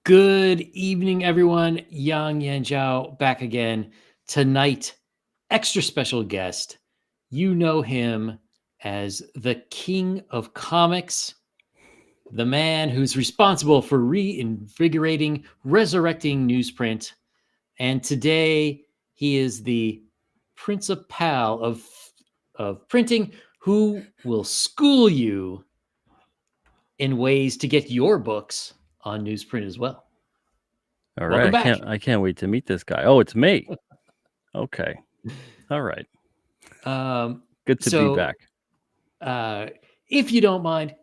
Good evening, everyone. Yang Yanjiao back again. Tonight, extra special guest. You know him as the king of comics, the man who's responsible for reinvigorating, resurrecting newsprint. And today, he is the principal of printing who will school you in ways to get your books on newsprint as well. All right, Welcome I back. can't wait to meet this guy. Oh, it's me. Okay. All right. Um, Good to be so, back. if you don't mind,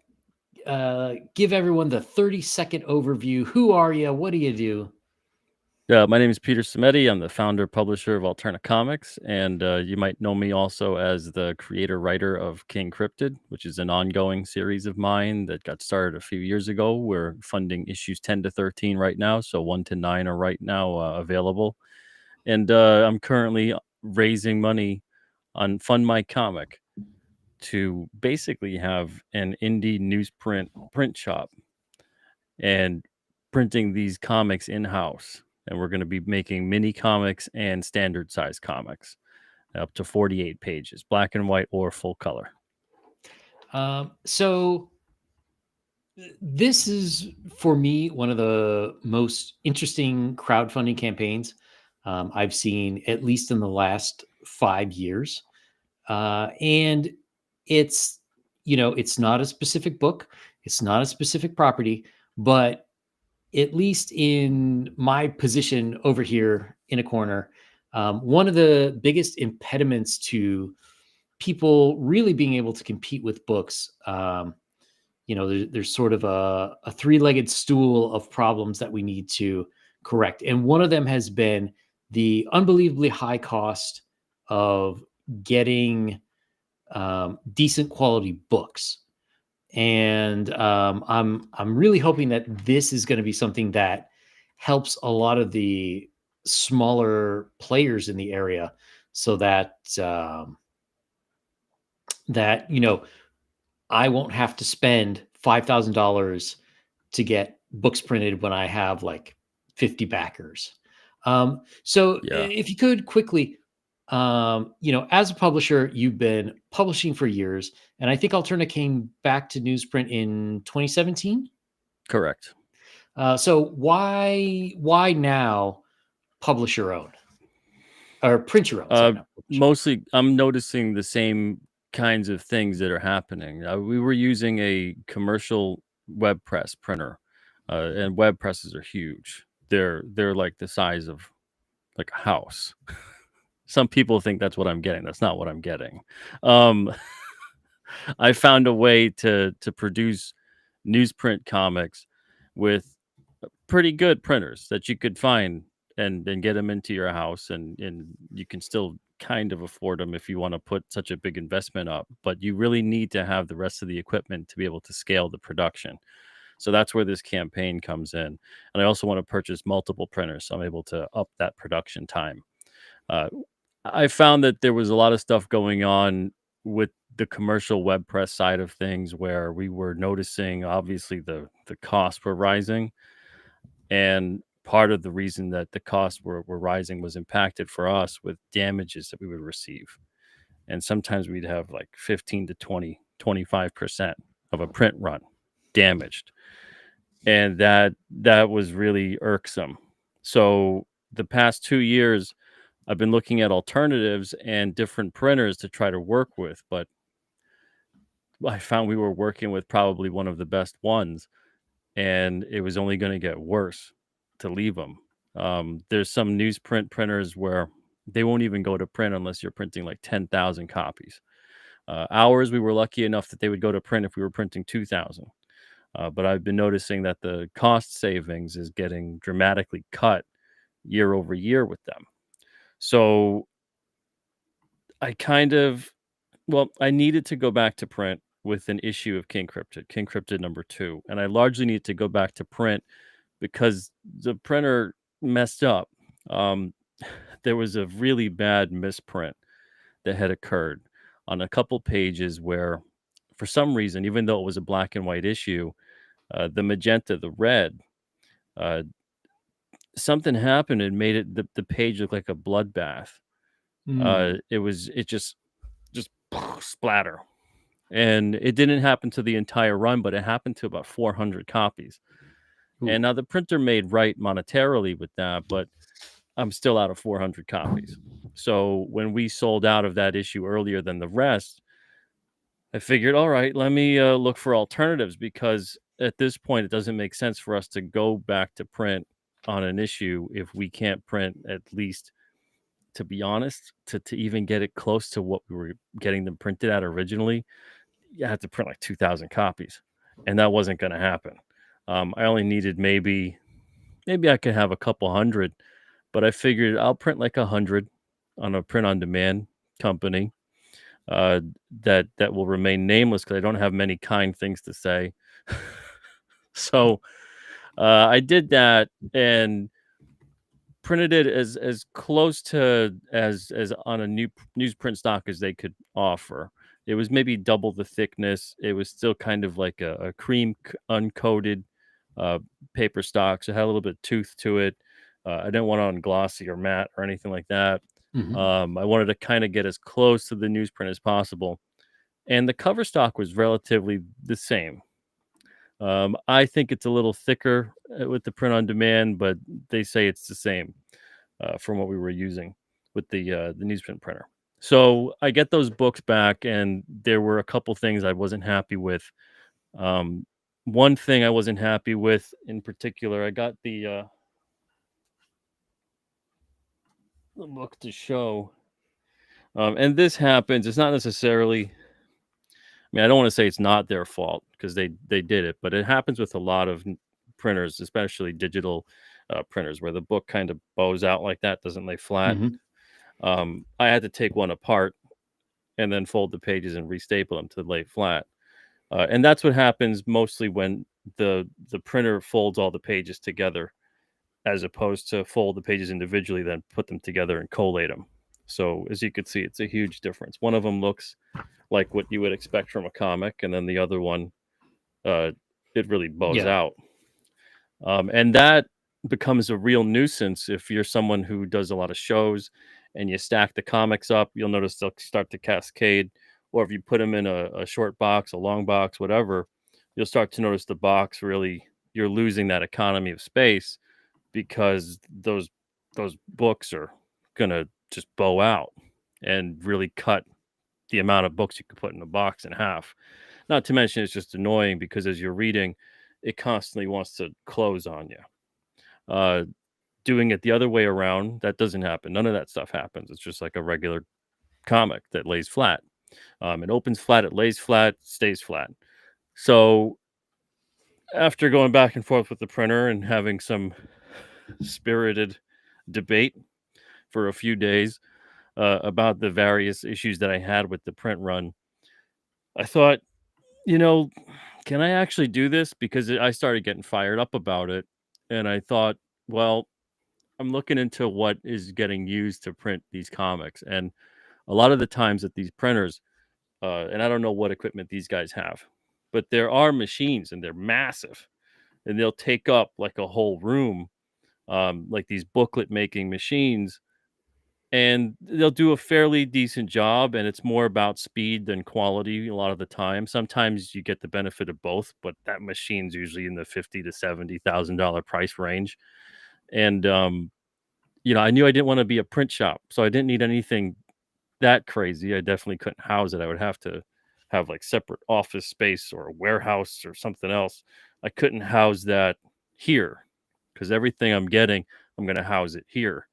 give everyone the 30-second overview. Who are you? What do you do? My name is Peter Simeti. I'm the founder publisher of Alterna Comics, and you might know me also as the creator writer of King Cryptid, which is an ongoing series of mine that got started a few years ago. We're funding issues 10 to 13 right now, so 1 to 9 are right now available. And I'm currently raising money on FundMyComic to basically have an indie newsprint print shop and printing these comics in-house. And we're going to be making mini comics and standard size comics up to 48 pages, black and white or full color. So, this is for me one of the most interesting crowdfunding campaigns I've seen, at least in the last 5 years. And it's it's not a specific book, it's not a specific property, but at least in my position over here in a corner, one of the biggest impediments to people really being able to compete with books, there's sort of a three-legged stool of problems that we need to correct. And one of them has been the unbelievably high cost of getting decent quality books. And I'm really hoping that this is going to be something that helps a lot of the smaller players in the area, so that that I won't have to spend $5,000 to get books printed when I have like 50 backers. So Yeah. if you could quickly, as a publisher, you've been publishing for years, and I think Alterna came back to newsprint in 2017. Correct. So why now publish your own or print your own? Sorry, not publish your own. Mostly, I'm noticing the same kinds of things that are happening. We were using a commercial web press printer, and web presses are huge. They're like the size of like a house. Some people think that's what I'm getting. That's not what I'm getting. Um, I found a way to produce newsprint comics with pretty good printers that you could find and get them into your house, and you can still kind of afford them if you want to put such a big investment up, but you really need to have the rest of the equipment to be able to scale the production. So that's where this campaign comes in. And I also want to purchase multiple printers, so I'm able to up that production time. uh, I found that there was a lot of stuff going on with the commercial web press side of things where we were noticing obviously the costs were rising, and part of the reason that the costs were rising was impacted for us with damages that we would receive. And sometimes we'd have like 15 to 25% of a print run damaged, and that was really irksome. So the past 2 years I've been looking at alternatives and different printers to try to work with, but I found we were working with probably one of the best ones, and it was only going to get worse to leave them. There's some newsprint printers where they won't even go to print unless you're printing like 10,000 copies. Ours, we were lucky enough that they would go to print if we were printing 2,000. But I've been noticing that the cost savings is getting dramatically cut year over year with them. So I kind of, well, I needed to go back to print with an issue of King Cryptid number 2, and I largely need to go back to print because the printer messed up. Um, there was a really bad misprint that had occurred on a couple pages where, for some reason, even though it was a black and white issue, the magenta, the red, Uh, Something happened and made the page look like a bloodbath. Mm. It just splatter, and it didn't happen to the entire run, but it happened to about 400 copies. And Ooh. now the printer made right monetarily with that, but I'm still out of 400 copies. So when we sold out of that issue earlier than the rest, I figured, all right, let me look for alternatives, because at this point, it doesn't make sense for us to go back to print on an issue if we can't print, at least, to be honest, to even get it close to what we were getting them printed at originally. You had to print like 2,000 copies, and that wasn't going to happen. I only needed maybe I could have a couple hundred, but I figured I'll print like 100 on a print on demand company, uh, that will remain nameless because I don't have many kind things to say. So I did that and printed it as close to as on a new newsprint stock as they could offer. It was maybe double the thickness. It was still kind of like a cream uncoated uh, paper stock, so it had a little bit of tooth to it. I didn't want it on glossy or matte or anything like that. Mhm. I wanted to kind of get as close to the newsprint as possible, and the cover stock was relatively the same. I think it's a little thicker with the print on demand, but they say it's the same from what we were using with the newsprint printer. So I get those books back, and there were a couple things I wasn't happy with. Um, One thing I wasn't happy with in particular, I got the book to show, and this happens. It's not necessarily. I mean, I don't want to say it's not their fault because they did it, but it happens with a lot of printers, especially digital printers, where the book kind of bows out like that, doesn't lay flat. Mhm. I had to take one apart and then fold the pages and restaple them to lay flat. And that's what happens mostly when the printer folds all the pages together, as opposed to fold the pages individually, then put them together and collate them. So as you can see, it's a huge difference. One of them looks like what you would expect from a comic, and then the other one, uh, it really bows Yeah. out. And that becomes a real nuisance if you're someone who does a lot of shows and you stack the comics up. You'll notice they'll start to cascade, or if you put them in a short box, a long box, whatever, you'll start to notice the box really, you're losing that economy of space because those books are gonna just bow out and really cut the amount of books you could put in a box in half. Not to mention it's just annoying because as you're reading, it constantly wants to close on you. Uh, Doing it the other way around, that doesn't happen. None of that stuff happens. It's just like a regular comic that lays flat. It opens flat, it lays flat, stays flat. So after going back and forth with the printer and having some spirited debate for a few days about the various issues that I had with the print run, I thought, you know, can I actually do this? Because I started getting fired up about it. And I thought, well, I'm looking into what is getting used to print these comics. And a lot of the times at these printers, and I don't know what equipment these guys have, but there are machines and they're massive and they'll take up like a whole room, like these booklet making machines, and they'll do a fairly decent job, and it's more about speed than quality a lot of the time. Sometimes you get the benefit of both, but that machine's usually in the 50 to $70,000 price range. And I knew I didn't want to be a print shop, so I didn't need anything that crazy. I definitely couldn't house it. I would have to have like separate office space or a warehouse or something else. I couldn't house that here because everything I'm getting, I'm going to house it here.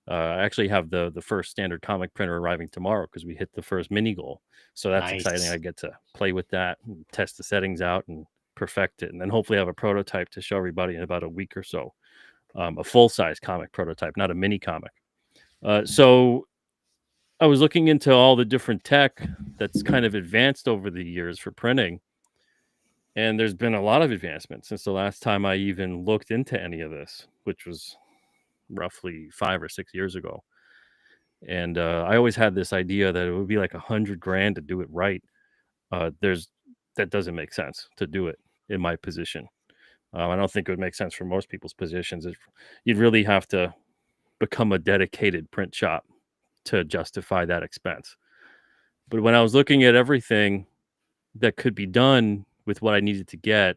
I actually have the first standard comic printer arriving tomorrow because we hit the first mini goal. So that's exciting. I Nice. get to play with that and test the settings out and perfect it, and then hopefully have a prototype to show everybody in about a week or so. A full size comic prototype, not a mini comic. So I was looking into all the different tech that's kind of advanced over the years for printing, and there's been a lot of advancement since the last time I even looked into any of this, which was roughly 5 or 6 years ago. And I always had this idea that it would be like 100 grand to do it right. There's That doesn't make sense to do it in my position. I don't think it would make sense for most people's positions. You'd really have to become a dedicated print shop to justify that expense. But when I was looking at everything that could be done with what I needed to get,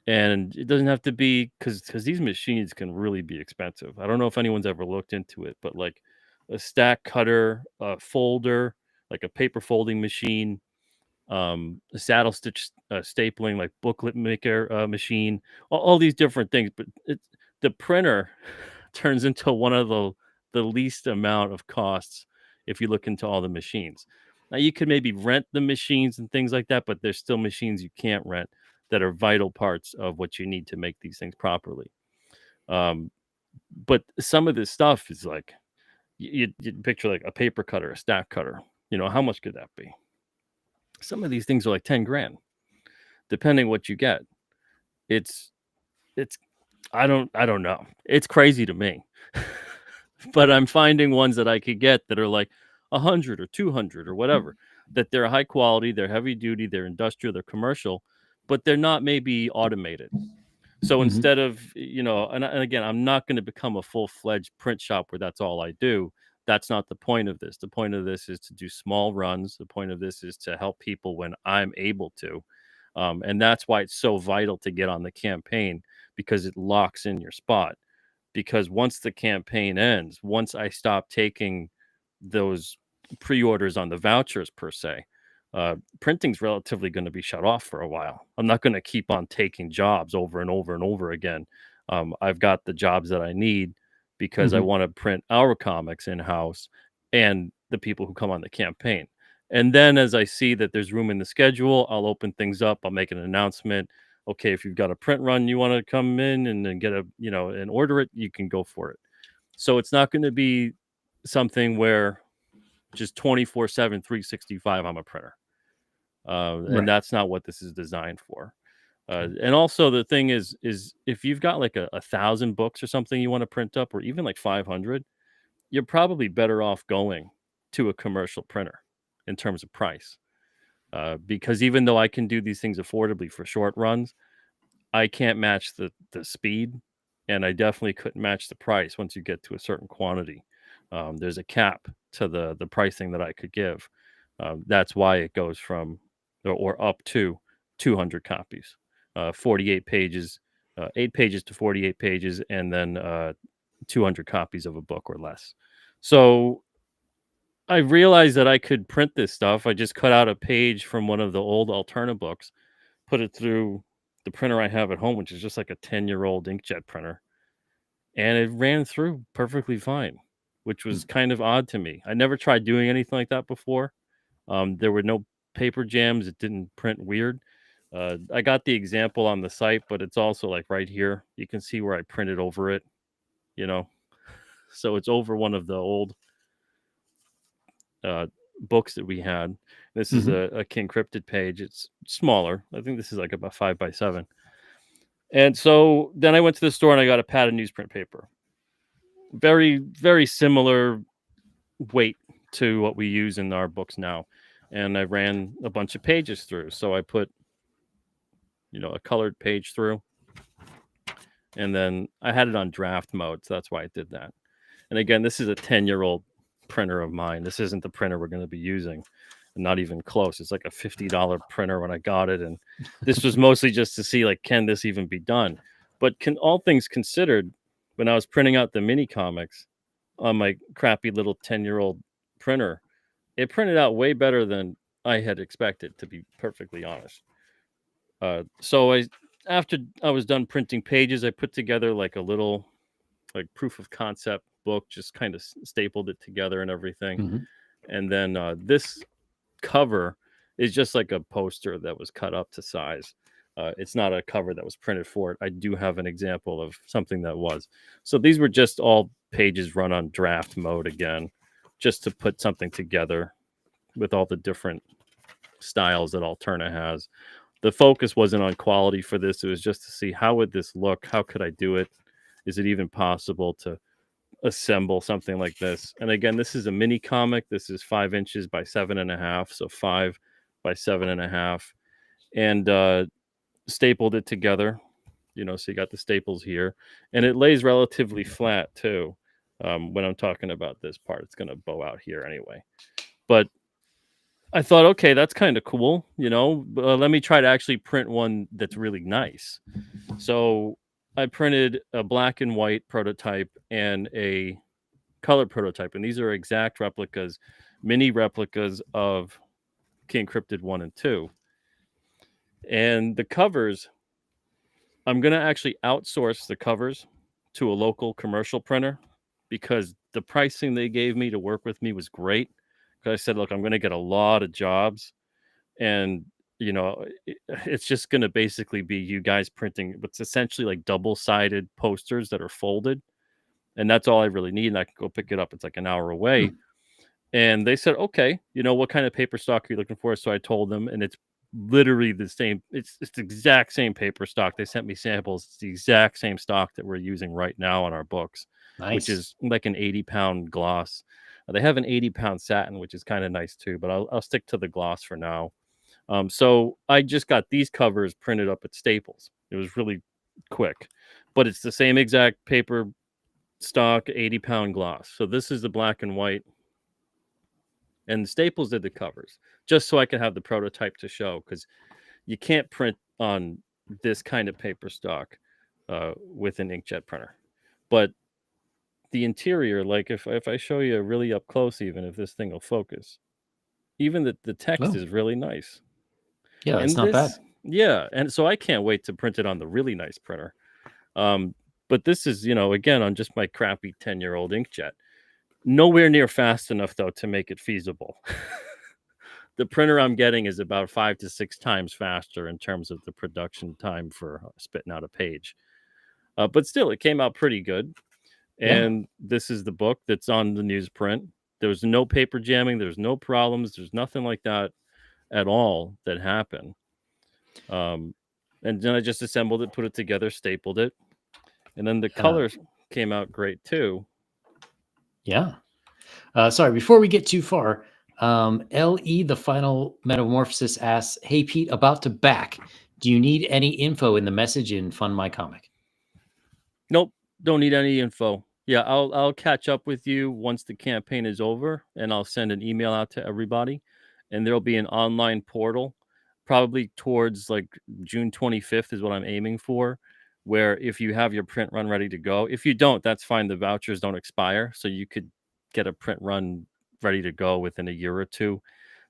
and it doesn't have to be because these machines can really be expensive. I don't know if anyone's ever looked into it, but like a stack cutter, a folder, like a paper folding machine, a saddle stitch stapling, like booklet maker machine, all these different things. But the printer turns into one of the least amount of costs if you look into all the machines. Now you could maybe rent the machines and things like that, but there's still machines you can't rent that are vital parts of what you need to make these things properly. Um, but some of this stuff is like you picture like a paper cutter, a stack cutter. How much could that be? Some of these things are like 10 grand, depending what you get. It's it's I don't know. It's crazy to me. But I'm finding ones that I could get that are like 100 or 200 or whatever, that they're high quality, they're heavy duty, they're industrial, they're commercial, but they're not maybe automated. So Mhm. instead of, and again, I'm not going to become a full-fledged print shop where that's all I do. That's not the point of this. The point of this is to do small runs. The point of this is to help people when I'm able to. And that's why it's so vital to get on the campaign, because it locks in your spot. Because once the campaign ends, once I stop taking those pre-orders on the vouchers per se, printing's relatively going to be shut off for a while. I'm not going to keep on taking jobs over and over and over again. I've got the jobs that I need because I Mhm. want to print our comics in house and the people who come on the campaign. And then as I see that there's room in the schedule, I'll open things up. I'll make an announcement. Okay, if you've got a print run you want to come in and then get and order it, you can go for it. So it's not going to be something where just 24/7, 365, I'm a printer. And Right. that's not what this is designed for. And also the thing is if you've got like a 1,000 books or something you want to print up, or even like 500, you're probably better off going to a commercial printer in terms of price. Because even though I can do these things affordably for short runs, I can't match the speed, and I definitely couldn't match the price once you get to a certain quantity. There's a cap to the pricing that I could give. That's why it goes from or up to 200 copies, 48 pages, 8 pages to 48 pages, and then 200 copies of a book or less. So I realized that I could print this stuff. I just cut out a page from one of the old Alterna books, put it through the printer I have at home, which is just like a 10-year-old inkjet printer, and it ran through perfectly fine, which was kind of odd to me. I never tried doing anything like that before. There were no paper jams. It didn't print weird. I got the example on the site, but it's also like right here. You can see where I printed over it, you know. So it's over one of the old uh, books that we had. This is Mhm. a King Cryptid page. It's smaller. I think this is like about 5 by 7. And so then I went to the store and I got a pad of newsprint paper. Very, very similar weight to what we use in our books now. And I ran a bunch of pages through. So I put, a colored page through. And then I had it on draft mode. So that's why I did that. And again, this is a 10-year-old printer of mine. This isn't the printer we're going to be using. Not even close. It's like a $50 printer when I got it. And this was mostly just to see, like, can this even be done? But can all things considered, when I was printing out the mini comics on my crappy little 10-year-old printer, it printed out way better than I had expected, to be perfectly honest. So after I was done printing pages, I put together like a little like proof of concept book, just kind of stapled it together and everything. Mhm. And then this cover is just like a poster that was cut up to size. It's not a cover that was printed for it. I do have an example of something that was. So these were just all pages run on draft mode again, just to put something together with all the different styles that Alterna has. The focus wasn't on quality for this. It was just to see how would this look? How could I do it? Is it even possible to assemble something like this? And again, this is a mini comic. This is 5 inches by 7.5, so 5 by 7.5, and stapled it together. So you got the staples here, and it lays relatively flat too. When I'm talking about this part, it's going to bow out here anyway. But I thought, okay, that's kind of cool. Let me try to actually print one that's really nice. So I printed a black and white prototype and a color prototype, and these are exact replicas, mini replicas of King Cryptid 1 and 2. And the covers, I'm going to actually outsource the covers to a local commercial printer because the pricing they gave me to work with me was great. Because I said, look, I'm going to get a lot of jobs, and it's just going to basically be you guys printing what's essentially like double-sided posters that are folded, and that's all I really need, and I can go pick it up. It's like an hour away. And they said, okay, what kind of paper stock are you looking for? So I told them, and it's literally the same. It's the exact same paper stock. They sent me samples. It's the exact same stock that we're using right now on our books, which Nice. is like an 80-pound gloss. They have an 80-pound satin, which is kind of nice too, but I'll stick to the gloss for now. So I just got these covers printed up at Staples. It was really quick, but it's the same exact paper stock, 80-pound gloss. So this is the black and white. And Staples did the covers just so I could have the prototype to show, because you can't print on this kind of paper stock with an inkjet printer. But the interior, like if I show you really up close, even if this thing will focus, even the text Oh, is really nice. yeah, that's And not bad. yeah, and so I can't wait to print it on the really nice printer. But this is, again, on just my crappy 10-year-old inkjet. Nowhere near fast enough, though, to make it feasible. The printer I'm getting is about 5 to 6 times faster in terms of the production time for spitting out a page. But still, it came out pretty good. Yeah. And this is the book that's on the newsprint. There was no paper jamming. There's no problems. There's nothing like that at all that happened. And then I just assembled it, put it together, stapled it. And then the Yeah. colors came out great too. Yeah. Sorry, before we get too far, LE, the final metamorphosis, asks, "Hey Pete, about to back. Do you need any info in the message in FundMyComic?" Nope, don't need any info. Yeah, I'll catch up with you once the campaign is over, and I'll send an email out to everybody, and there'll be an online portal, probably towards like June 25th is what I'm aiming for, where if you have your print run ready to go, if you don't, that's fine. The vouchers don't expire, so you could get a print run ready to go within a year or two.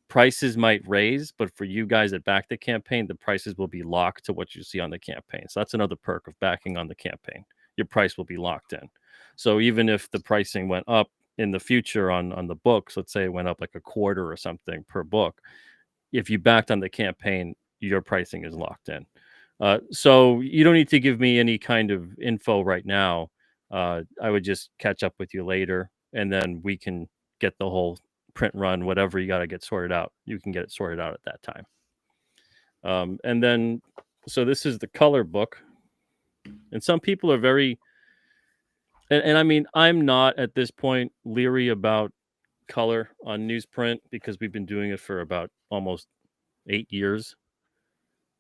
Prices might raise, but for you guys that back the campaign, the prices will be locked to what you see on the campaign. So that's another perk of backing on the campaign. Your price will be locked in. So even if the pricing went up in the future on the books, let's say it went up like a quarter or something per book, if you backed on the campaign, your pricing is locked in. So you don't need to give me any kind of info right now. I would just catch up with you later, and then we can get the whole print run, whatever you got to get sorted out. You can get it sorted out at that time. And then, so this is the color book. And some people are very, and I mean, I'm not at this point leery about color on newsprint because we've been doing it for about almost 8 years.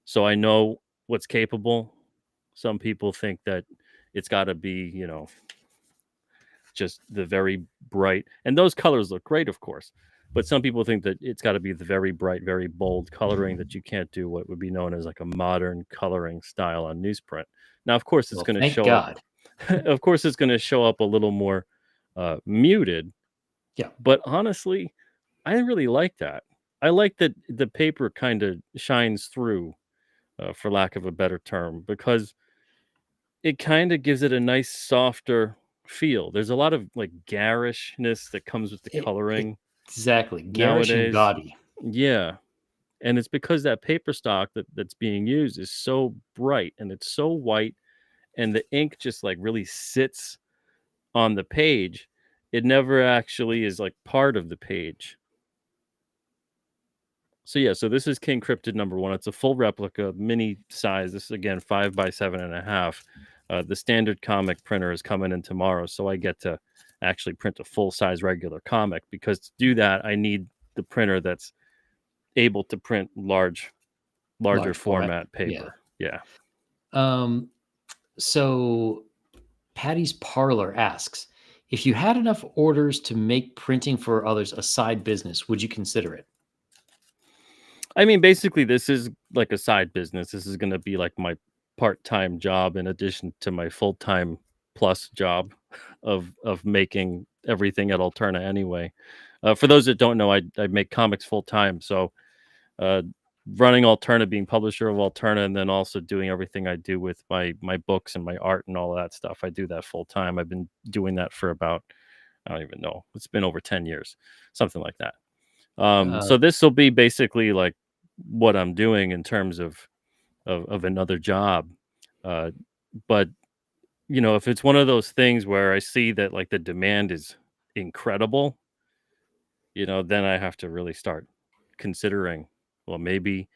So I know what's capable. Some people think that it's got to be, just the very bright, and those colors look great, of course. But some people think that it's got to be the very bright, very bold coloring, that you can't do what would be known as like a modern coloring style on newsprint. Now, of course, it's Well, going to thank show up. God. Of course, it's going to show up a little more muted. Yeah. But honestly, I really like that. I like that the paper kind of shines through, for lack of a better term, because it kind of gives it a nice, softer feel. There's a lot of like garishness that comes with the E- coloring exactly. Garish and nowadays. gaudy. Yeah. And it's because that paper stock that's being used is so bright and it's so white, and the ink just like really sits on the page. It never actually is like part of the page. So yeah, so this is King Cryptid #1. It's a full replica, mini size. This is again 5 by 7.5. The standard comic printer is coming in tomorrow, so I get to actually print a full size regular comic, because to do that, I need the printer that's able to print larger Large format. format Yeah. paper. Yeah. Um, So Patty's Parlor asks, if you had enough orders to make printing for others a side business, would you consider it? I mean, basically, this is like a side business. This is gonna be like my part-time job in addition to my full-time plus job of making everything at Alterna anyway. For those that don't know, I make comics full time, so uh, running Alterna, being publisher of Alterna, and then also doing everything I do with my books and my art and all of that stuff. I do that full time. I've been doing that for about, I don't even know. It's been over 10 years, something like that. Uh, So this will be basically like what I'm doing in terms of another job. Uh, but if it's one of those things where I see that like the demand is incredible, then I have to really start considering, well, maybe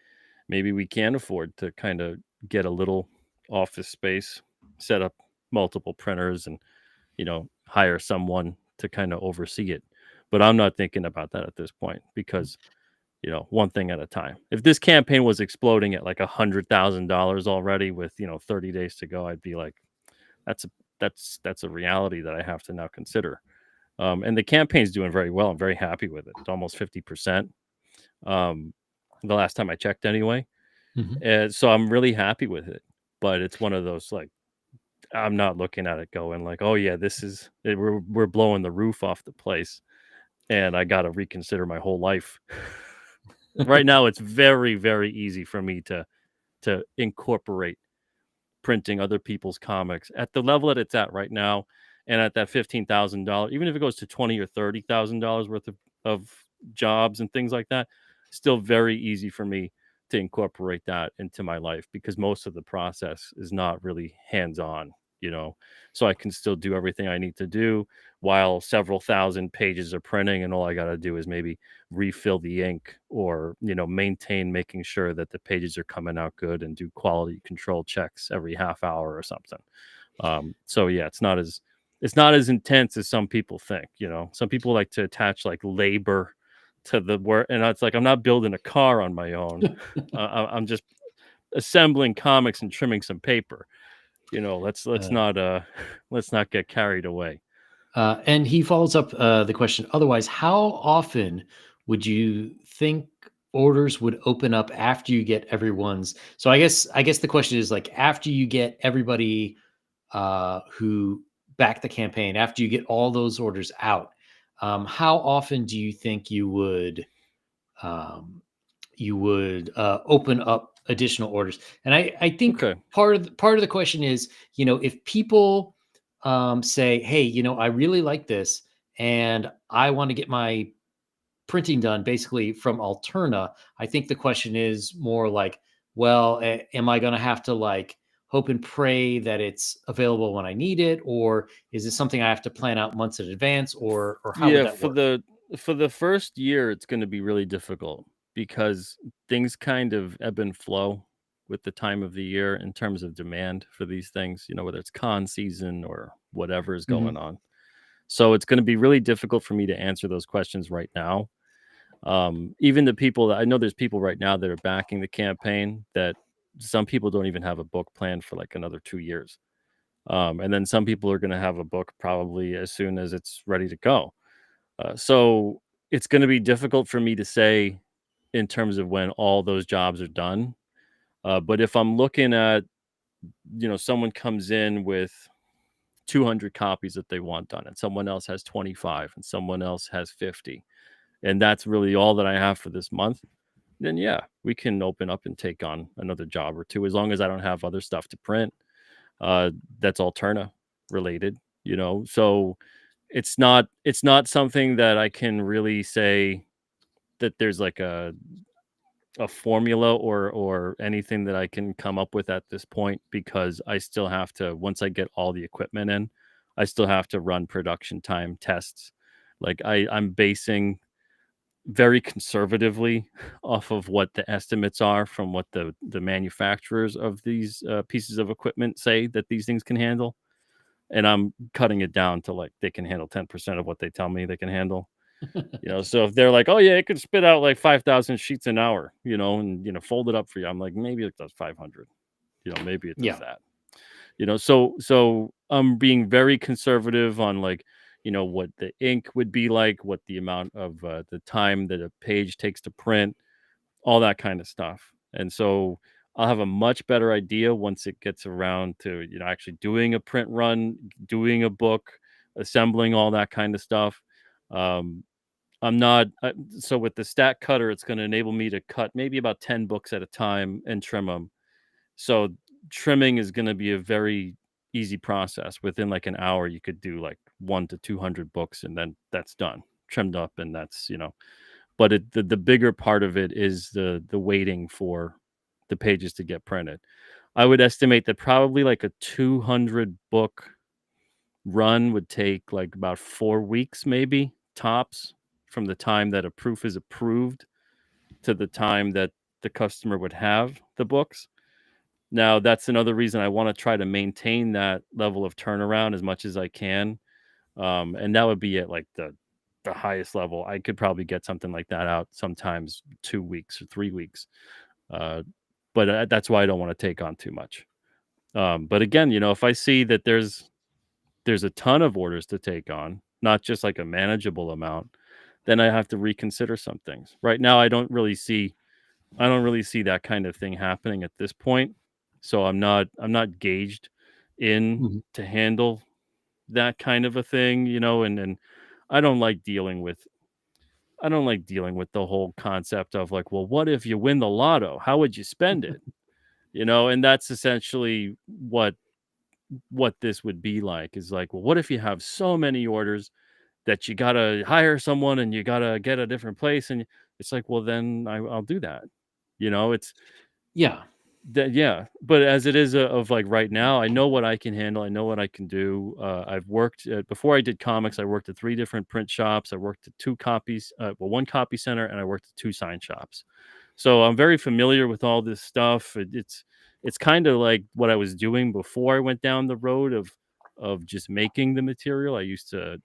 we can afford to kind of get a little office space, set up multiple printers, and hire someone to kind of oversee it. But I'm not thinking about that at this point because one thing at a time. If this campaign was exploding at like $100,000 already with 30 days to go, I'd be like, that's a that's a reality that I have to now consider. And the campaign's doing very well. I'm very happy with it. It's almost 50%. Um, the last time I checked, anyway. mhm. And so I'm really happy with it. But it's one of those like I'm not looking at it going like, oh yeah, we're blowing the roof off the place, and I got to reconsider my whole life. Right now, it's very very easy for me to incorporate printing other people's comics at the level that it's at right now, and at that $15,000, even if it goes to 20 or $30,000 worth of jobs and things like that, still very easy for me to incorporate that into my life because most of the process is not really hands on, you know. So I can still do everything I need to do while several thousand pages are printing, and all I got to do is maybe refill the ink or maintain making sure that the pages are coming out good and do quality control checks every half hour or something. So yeah, it's not as intense as some people think. Some people like to attach like labor to the work, and it's like I'm not building a car on my own. I'm just assembling comics and trimming some paper. Let's Uh, not let's not get carried away. and he follows up the question. Otherwise, how often would you think orders would open up after you get everyone's? So I guess the question is like after you get everybody who backed the campaign, after you get all those orders out, how often do you think um, you would open up additional orders? And I think Okay. part of the question is, if people say, hey, I really like this and I want to get my printing done basically from Alterna. I think the question is more like, well, am I going to have to like hope and pray that it's available when I need it, or is this something I have to plan out months in advance, or how would Yeah, that for work? the first year, it's going to be really difficult because things kind of ebb and flow with the time of the year in terms of demand for these things. Whether it's con season or whatever is going Mhm. on. So it's going to be really difficult for me to answer those questions right now. Even the people that I know, there's people right now that are backing the campaign that some people don't even have a book planned for like another 2 years. And then some people are going to have a book probably as soon as it's ready to go. So it's going to be difficult for me to say in terms of when all those jobs are done. But if I'm looking at, someone comes in with 200 copies that they want done, and someone else has 25, and someone else has 50, and that's really all that I have for this month, then yeah, we can open up and take on another job or two as long as I don't have other stuff to print. That's Alterna related, So it's not something that I can really say that there's like a formula or anything that I can come up with at this point because I still have to, once I get all the equipment in, I still have to run production time tests. Like I'm basing very conservatively off of what the estimates are from what the manufacturers of these pieces of equipment say that these things can handle, and I'm cutting it down to like they can handle 10% of what they tell me they can handle. So if they're like, "Oh yeah, it could spit out like 5,000 sheets an hour," and fold it up for you, I'm like, maybe it does 500. Maybe it does Yeah. that. So I'm being very conservative on, like, what the ink would be like, what the amount of the time that a page takes to print, all that kind of stuff. And so I'll have a much better idea once it gets around to, actually doing a print run, doing a book, assembling all that kind of stuff. Um, I'm not, so with the stack cutter, it's going to enable me to cut maybe about 10 books at a time and trim them. So trimming is going to be a very easy process. Within like an hour, you could do like 1 to 200 books, and then that's done, trimmed up, and that's. But the bigger part of it is the waiting for the pages to get printed. I would estimate that probably like a 200 book run would take like about 4 weeks, maybe tops, from the time that a proof is approved to the time that the customer would have the books. Now, that's another reason I wanna try to maintain that level of turnaround as much as I can, and that would be at, like, the highest level. I could probably get something like that out sometimes 2 weeks or 3 weeks, uh, but, that's why I don't wanna take on too much. But again, if I see that there's a ton of orders to take on, not just, like, a manageable amount, then I have to reconsider some things. Right now, I don't really see that kind of thing happening at this point, so I'm not gauged in Mhm. to handle that kind of a thing, and I don't like dealing with the whole concept of like, well, what if you win the lotto? How would you spend it? And that's essentially what this would be like, is like, well, what if you have so many orders that you gotta hire someone and you gotta get a different place, and it's like, well, then I'll do that. It's Yeah. that, yeah, but as it is, of like right now, I know what I can handle. I know what I can do. I've worked before I did comics. I worked at 3 different print shops. I worked at 2 copies, well, 1 copy center, and I worked at 2 sign shops. So I'm very familiar with all this stuff. It's kind of like what I was doing before I went down the road of just making the material. I used to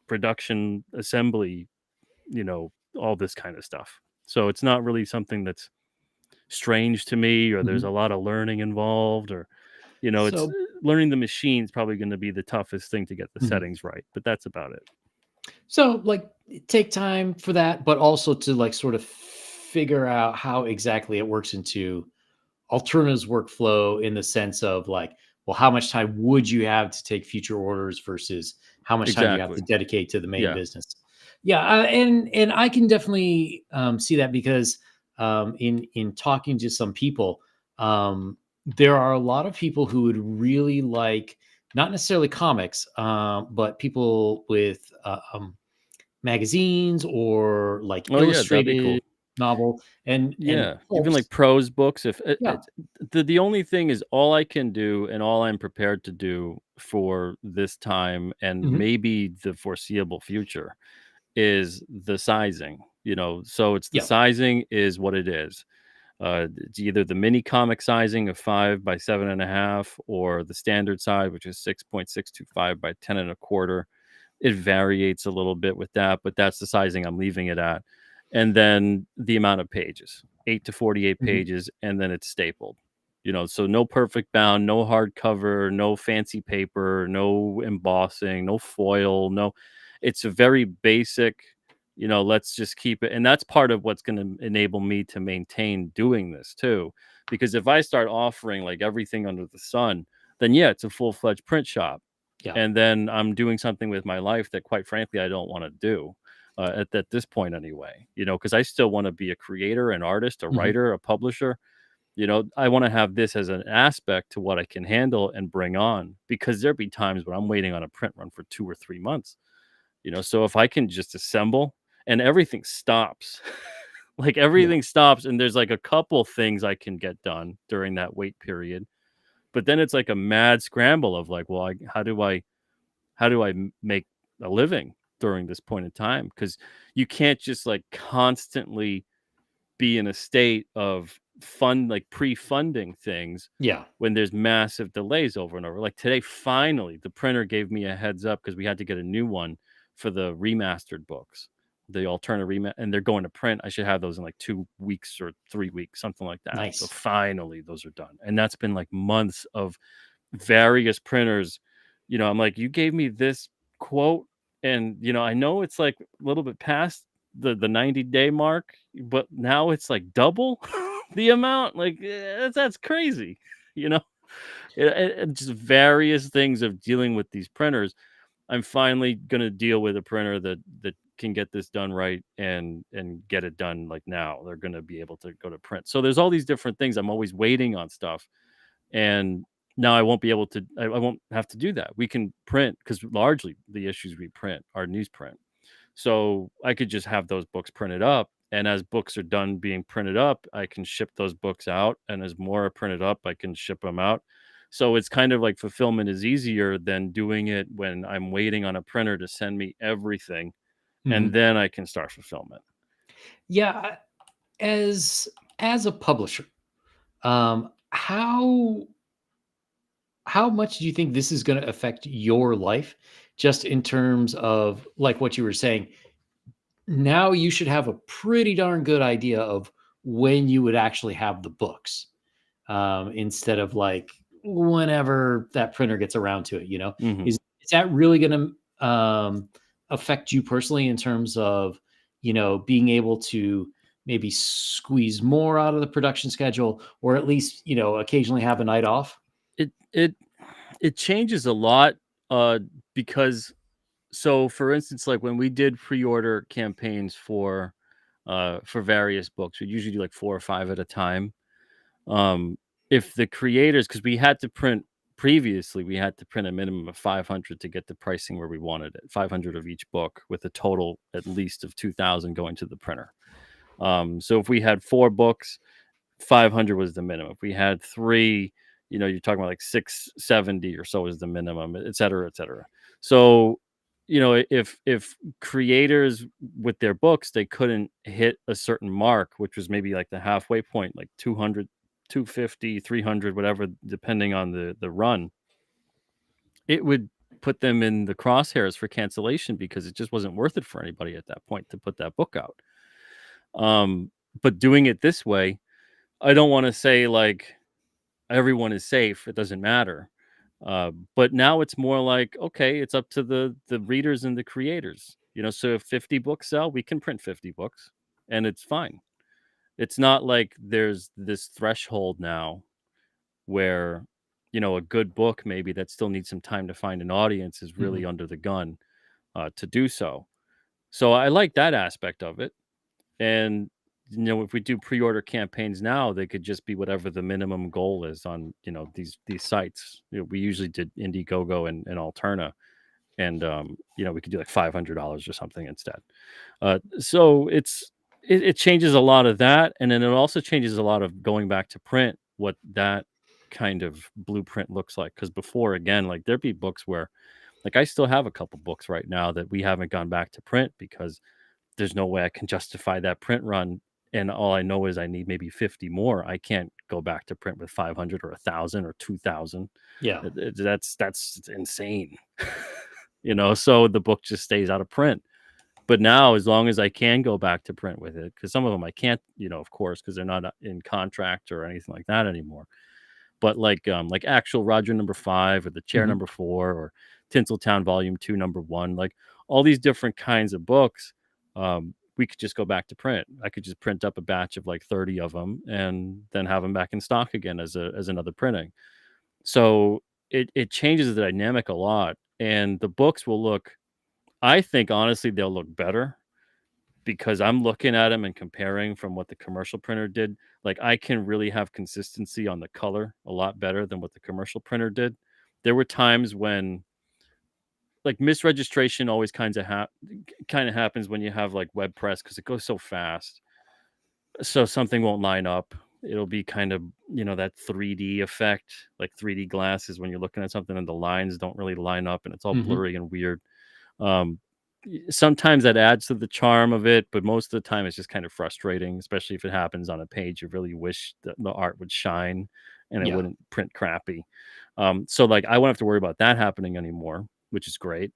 production, assembly, all this kind of stuff. So it's not really something that's strange to me, or there's Mhm. a lot of learning involved, or it's So learning the machine's probably going to be the toughest thing to get the mhm. settings right, but that's about it. So, like, take time for that, but also to like sort of figure out how exactly it works into alternatives workflow in the sense of like, well, how much time would you have to take future orders versus how much time do you have Exactly. to dedicate to the main Yeah. business? Yeah, and I can definitely see that because in talking to some people, there are a lot of people who would really like not necessarily comics, but people with magazines or like Oh yeah, that'd be illustrated cool. novel and Yeah, even like pulps. prose books. If Yeah. the only thing is, all I can do and all I'm prepared to do for this time and Mhm. maybe the foreseeable future is the sizing. So it's the Yeah. sizing is what it is. It's either the mini comic sizing of 5 by 7.5, or the standard size, which is 6.625 by 10 1/4. It variates a little bit with that, but that's the sizing I'm leaving it at. And then the amount of pages, 8 to 48 Mhm. pages, and then it's stapled. So no perfect bound, no hardcover, no fancy paper, no embossing, no foil, no. It's a very basic, let's just keep it. And that's part of what's going to enable me to maintain doing this too. Because if I start offering like everything under the sun, then yeah, it's a full-fledged print shop, Yeah. and then I'm doing something with my life that, quite frankly, I don't want to do, at this point anyway. Because I still want to be a creator, an artist, a Mhm. writer, a publisher. I want to have this as an aspect to what I can handle and bring on, because there'd be times when I'm waiting on a print run for 2 or 3 months. So if I can just assemble and everything stops, like Yeah. everything stops, and there's like a couple things I can get done during that wait period, but then it's like a mad scramble of like, well, how do I make a living during this point in time? Because you can't just like constantly be in a state of like pre-funding things Yeah. when there's massive delays over and over. Like today, finally, the printer gave me a heads up because we had to get a new one for the remastered books, the alternate and they're going to print. I should have those in like 2 weeks or 3 weeks, something like that. So Nice. finally, those are done, and that's been like months of various printers, I'm like, you gave me this quote, and I know it's like a little bit past the 90-day mark, but now it's like double the amount. Like, that's crazy, you know. Just various things of dealing with these printers. I'm finally gonna deal with a printer that can get this done right and get it done like now. They're gonna be able to go to print. So there's all these different things. I'm always waiting on stuff, and now I won't be able to. I won't have to do that. We can print because largely the issues we print are newsprint. So I could just have those books printed up. And as books are done being printed up, I can ship those books out. And as more are printed up, I can ship them out. So it's kind of like fulfillment is easier than doing it when I'm waiting on a printer to send me everything. And Mhm. then I can start fulfillment. Yeah, as a publisher, how much do you think this is going to affect your life, just in terms of like what you were saying? Now you should have a pretty darn good idea of when you would actually have the books, instead of like whenever that printer gets around to it. Hmm. Is that really going to affect you personally in terms of being able to maybe squeeze more out of the production schedule, or at least occasionally have a night off? It it it changes a lot, because so for instance, like when we did pre-order campaigns for various books, we usually do like 4 or 5 at a time. Um, if the creators, because we had to print previously, we had to print a minimum of 500 to get the pricing where we wanted it, 500 of each book with a total at least of 2,000 going to the printer. So if we had 4 books, 500 was the minimum. If we had 3, you're talking about like 670 or so is the minimum, et cetera, et cetera. So, if creators with their books, they couldn't hit a certain mark, which was maybe like the halfway point, like 200, 250, 300, whatever, depending on the run, it would put them in the crosshairs for cancellation because it just wasn't worth it for anybody at that point to put that book out. Um, but doing it this way, I don't want to say like everyone is safe. It doesn't matter. But now it's more like, okay, it's up to the readers and the creators. So if 50 books sell, we can print 50 books, and it's fine. It's not like there's this threshold now where a good book maybe that still needs some time to find an audience is really Mhm. under the gun to do so. So I like that aspect of it. And if we do pre-order campaigns now, they could just be whatever the minimum goal is on these sites. We usually did Indiegogo and Alterna, and we could do like $500 or something instead. So it changes a lot of that, and then it also changes a lot of going back to print, what that kind of blueprint looks like. Because before, again, like there'd be books where, like, I still have a couple books right now that we haven't gone back to print because there's no way I can justify that print run, and all I know is I need maybe 50 more. I can't go back to print with 500 or 1,000 or 2,000. Yeah. That's insane. So the book just stays out of print. But now, as long as I can go back to print with it, because some of them I can't, of course, because they're not in contract or anything like that anymore. But like actual Roger #5 or the Chair Mhm. #4 or Tinseltown Volume 2 #1, like all these different kinds of books, we could just go back to print. I could just print up a batch of like 30 of them and then have them back in stock again as another printing. So it changes the dynamic a lot, and the books will look. I think honestly they'll look better because I'm looking at them and comparing from what the commercial printer did. Like, I can really have consistency on the color a lot better than what the commercial printer did. There were times when, like, misregistration always kind of happens when you have like web press because it goes so fast. So something won't line up. It'll be kind of, that 3D effect, like 3D glasses when you're looking at something and the lines don't really line up and it's all Mhm. blurry and weird. Um, Sometimes that adds to the charm of it, but most of the time it's just kind of frustrating, especially if it happens on a page you really wish that the art would shine and it Yeah. wouldn't print crappy. So like I won't have to worry about that happening anymore, which is great.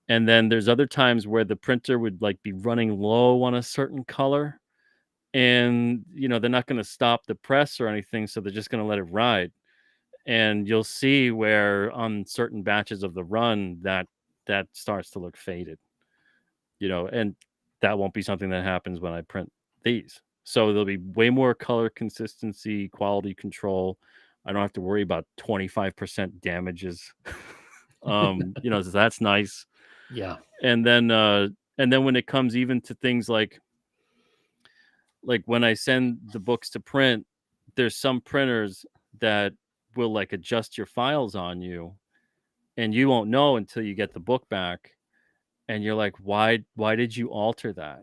And then there's other times where the printer would like be running low on a certain color, and they're not going to stop the press or anything, so they're just going to let it ride. and you'll see where on certain batches of the run that starts to look faded, and that won't be something that happens when I print these. So there'll be way more color consistency, quality control. I don't have to worry about 25% damages. So that's nice. Yeah. And then when it comes even to things like when I send the books to print, there's some printers that will like adjust your files on you, and you won't know until you get the book back, and you're like, why did you alter that?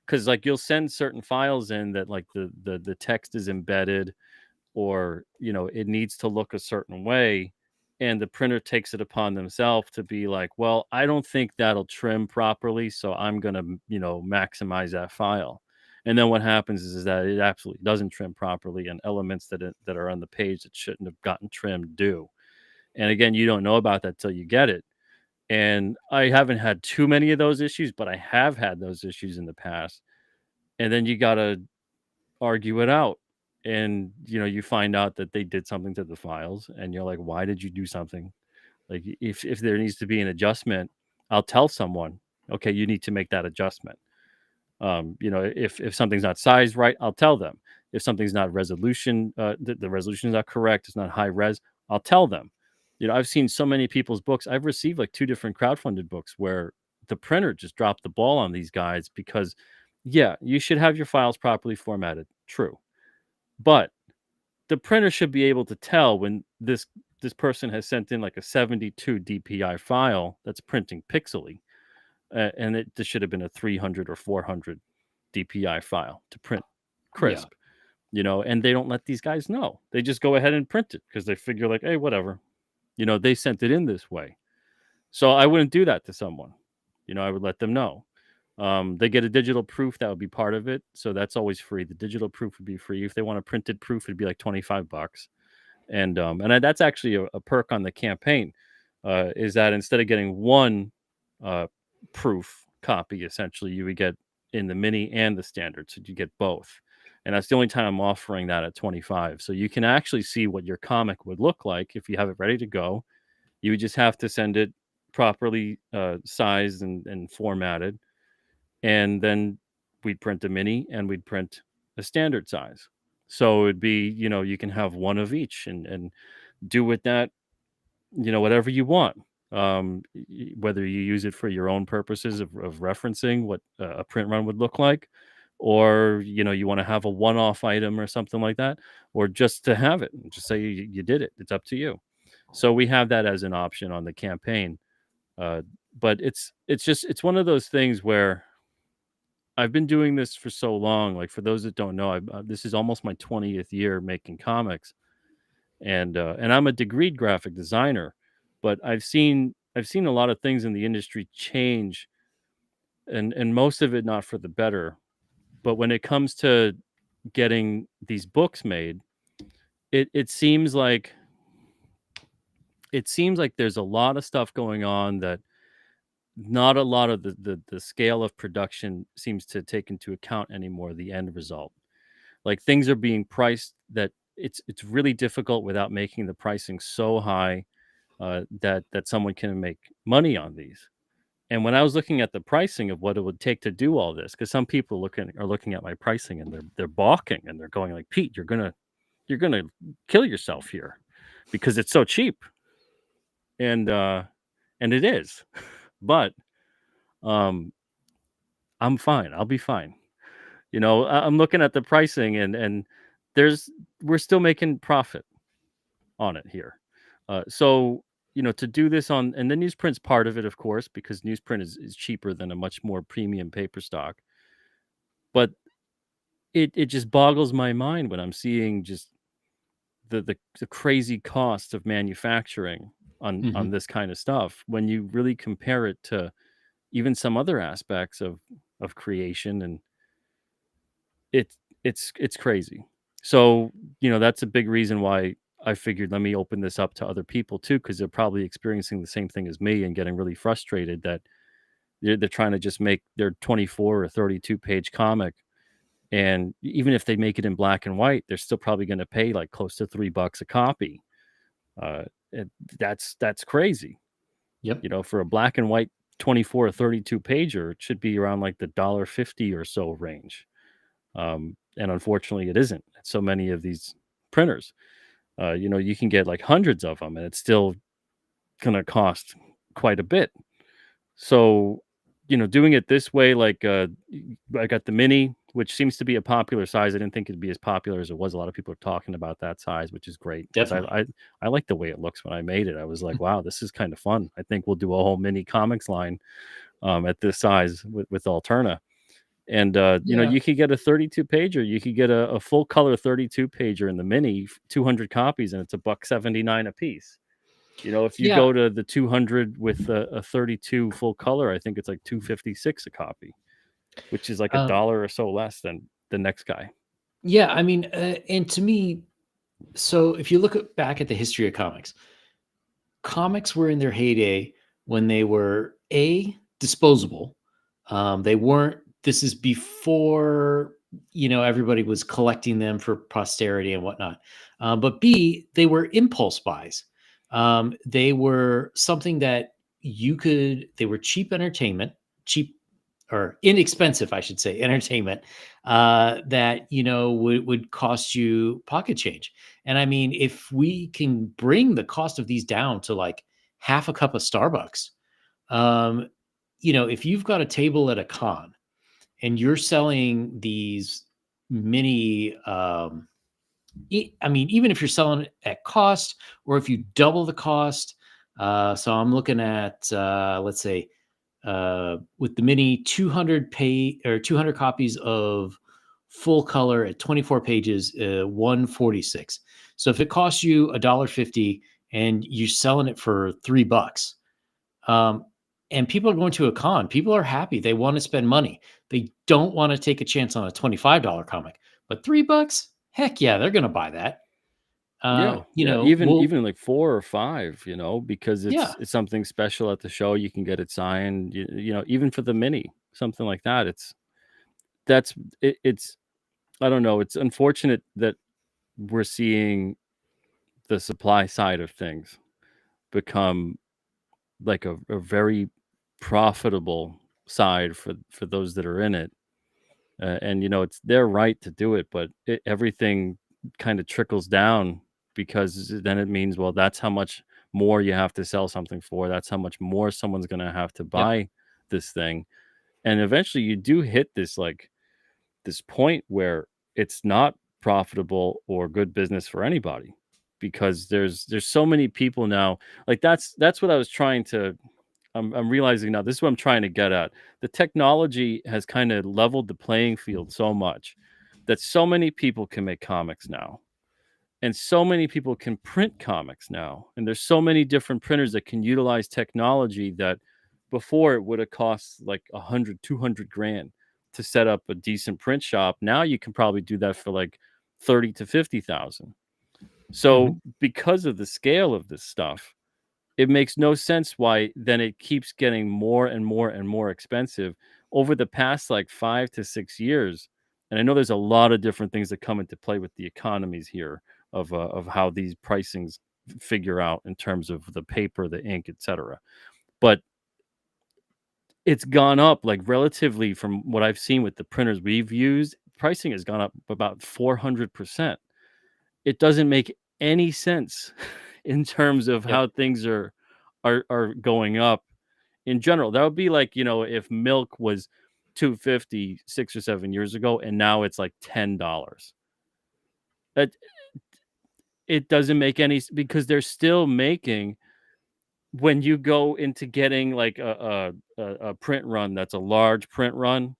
Because like you'll send certain files in that like the text is embedded, or it needs to look a certain way, and the printer takes it upon themselves to be like, well, I don't think that'll trim properly, so I'm going to maximize that file. And then what happens is that it absolutely doesn't trim properly, and elements that are on the page that shouldn't have gotten trimmed do. And again, you don't know about that till you get it. And I haven't had too many of those issues, but I have had those issues in the past. And then you got to argue it out, and you find out that they did something to the files, and you're like, why did you do something? Like, if there needs to be an adjustment, I'll tell someone, okay, you need to make that adjustment. If something's not sized right, I'll tell them. If something's not resolution, the resolution is not correct, it's not high res, I'll tell them. I've seen so many people's books. I've received like 2 different crowdfunded books where the printer just dropped the ball on these guys because, yeah, you should have your files properly formatted. True. But the printer should be able to tell when this person has sent in like a 72 DPI file that's printing pixely, and this should have been a 300 or 400 DPI file to print Yeah. crisp. And they don't let these guys know. They just go ahead and print it because they figure like, hey, whatever. They sent it in this way. So I wouldn't do that to someone. I would let them know. They get a digital proof that would be part of it, so that's always free. The digital proof would be free. If they want a printed proof, it'd be like $25. That's actually a perk on the campaign, is that instead of getting one proof copy, essentially you would get in the mini and the standard, so you get both. And that's the only time I'm offering that at 25. So you can actually see what your comic would look like if you have it ready to go. You would just have to send it properly sized and formatted, and then we'd print a mini and we'd print a standard size. So it'd be, you can have one of each, and do with that, whatever you want. Whether you use it for your own purposes of referencing what a print run would look like, or you want to have a one-off item or something like that, or just to have it and just say you did it. It's up to you. So we have that as an option on the campaign. But it's one of those things where I've been doing this for so long. Like, for those that don't know, this is almost my 20th year making comics, and I'm a degreed graphic designer, but I've seen a lot of things in the industry change, and most of it not for the better. But when it comes to getting these books made, it seems like there's a lot of stuff going on that not a lot of the scale of production seems to take into account anymore, the end result. Like, things are being priced that it's really difficult without making the pricing so high, that someone can make money on these. And when I was looking at the pricing of what it would take to do all this, because some people are looking at my pricing and they're balking, and they're going like, Pete, you're gonna kill yourself here because it's so cheap. And it is. But um I'm fine. I'll be fine. I'm looking at the pricing, and there's we're still making profit on it here. So to do this on, and the newsprint's part of it, of course, because newsprint is cheaper than a much more premium paper stock. But it just boggles my mind when I'm seeing just the crazy cost of manufacturing on Hmm. this kind of stuff, when you really compare it to even some other aspects of creation. And it's crazy. So, that's a big reason why I figured, let me open this up to other people too, because they're probably experiencing the same thing as me and getting really frustrated that they're trying to just make their 24 or 32 page comic. And even if they make it in black and white, they're still probably going to pay like close to $3 a copy. Uh, that's crazy. Yep. For a black and white 24 or 32 pager, it should be around like the $1.50 or so range. And unfortunately, it isn't at so many of these printers. You can get like hundreds of them, and it's still going to cost quite a bit. So, doing it this way, like I got the mini, which seems to be a popular size. I didn't think it'd be as popular as it was. A lot of people are talking about that size, which is great because Definitely. I like the way it looks when I made it. I was like, wow, this is kind of fun. I think we'll do a whole mini comics line at this size with Alterna. And Yeah. you could get a 32 pager. You could get a full color 32 pager in the mini, 200 copies, and it's $1.79 a piece. If you Yeah. go to the 200 with a 32 full color, I think it's like 256 a copy, which is like a Um, dollar or so less than the next guy. yeah. I mean, and to me, so if you look back at the history of comics, comics were in their heyday when they were disposable. They weren't. This is before everybody was collecting them for posterity and whatnot. But B, they were impulse buys. They were something that you could. They were cheap entertainment, cheap or inexpensive, I should say, entertainment that would cost you pocket change. And I mean, if we can bring the cost of these down to like half a cup of Starbucks, um, if you've got a table at a con and you're selling these mini, I mean, even if you're selling it at cost or if you double the cost, so I'm looking at, let's say, with the mini 200 copies of full color at 24 pages, 146. So if it costs you $1.50 and you're selling it for $3, um, and people are going to a con, people are happy. They want to spend money. They don't want to take a chance on a $25 comic, but $3, heck yeah, they're going to buy that. Yeah, yeah, even We'll, even like 4 or 5, because yeah, it's something special at the show. You can get it signed, even for the mini, something like that. That's it's I don't know. It's unfortunate that we're seeing the supply side of things become like a very profitable side for those that are in it. And it's their right to do it, but everything kind of trickles down because then it means, well, that's how much more you have to sell something for. That's how much more someone's going to have to yep, buy this thing. And eventually you do hit this point where it's not profitable or good business for anybody because there's so many people now. Like that's what I was trying to I'm realizing now this is what I'm trying to get at. The technology has kind of leveled the playing field so much that so many people can make comics now. And so many people can print comics now. And there's so many different printers that can utilize technology that before it would have cost like 100, 200 grand to set up a decent print shop. Now you can probably do that for like 30 to 50,000. mhm, So because of the scale of this stuff, it makes no sense why then it keeps getting more and more and more expensive over the past like 5 to 6 years. And I know there's a lot of different things that come into play with the economies here of how these pricings figure out in terms of the paper, the ink, etc. But it's gone up like relatively from what I've seen with the printers we've used, pricing has gone up about 400%. It doesn't make any sense in terms of yep, how things are going up in general. That would be like, if milk was 250 6 or 7 years ago and now it's like $10. That it doesn't make because they're still making when you go into getting like a print run that's a large print run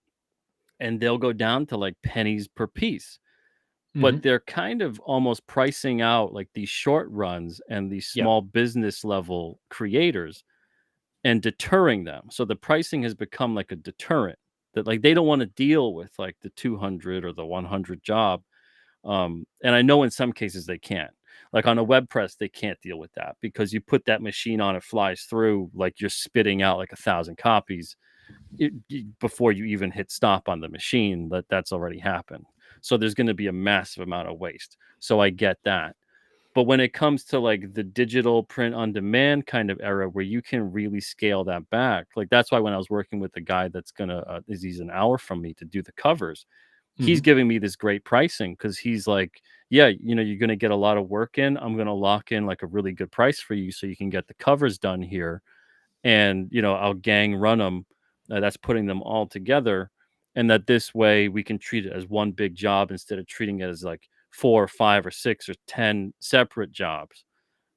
and they'll go down to like pennies per piece. But mhm, they're kind of almost pricing out like these short runs and these yep, small business level creators and deterring them. So the pricing has become like a deterrent that like they don't want to deal with like the 200 or the 100 job. And I know in some cases they can't. Like on a web press, they can't deal with that because you put that machine on, it flies through, like you're spitting out like 1,000 copies before you even hit stop on the machine. That's already happened. So there's going to be a massive amount of waste. So I get that. But when it comes to like the digital print on demand kind of era where you can really scale that back, like that's why when I was working with the guy that's gonna he's an hour from me to do the covers, he's Mhm. giving me this great pricing because he's like, yeah, you know, you're gonna get a lot of work in. I'm gonna lock in like a really good price for you so you can get the covers done here, and you know, I'll gang run them. That's putting them all together, and that this way we can treat it as one big job instead of treating it as like 4 or 5 or 6 or 10 separate jobs,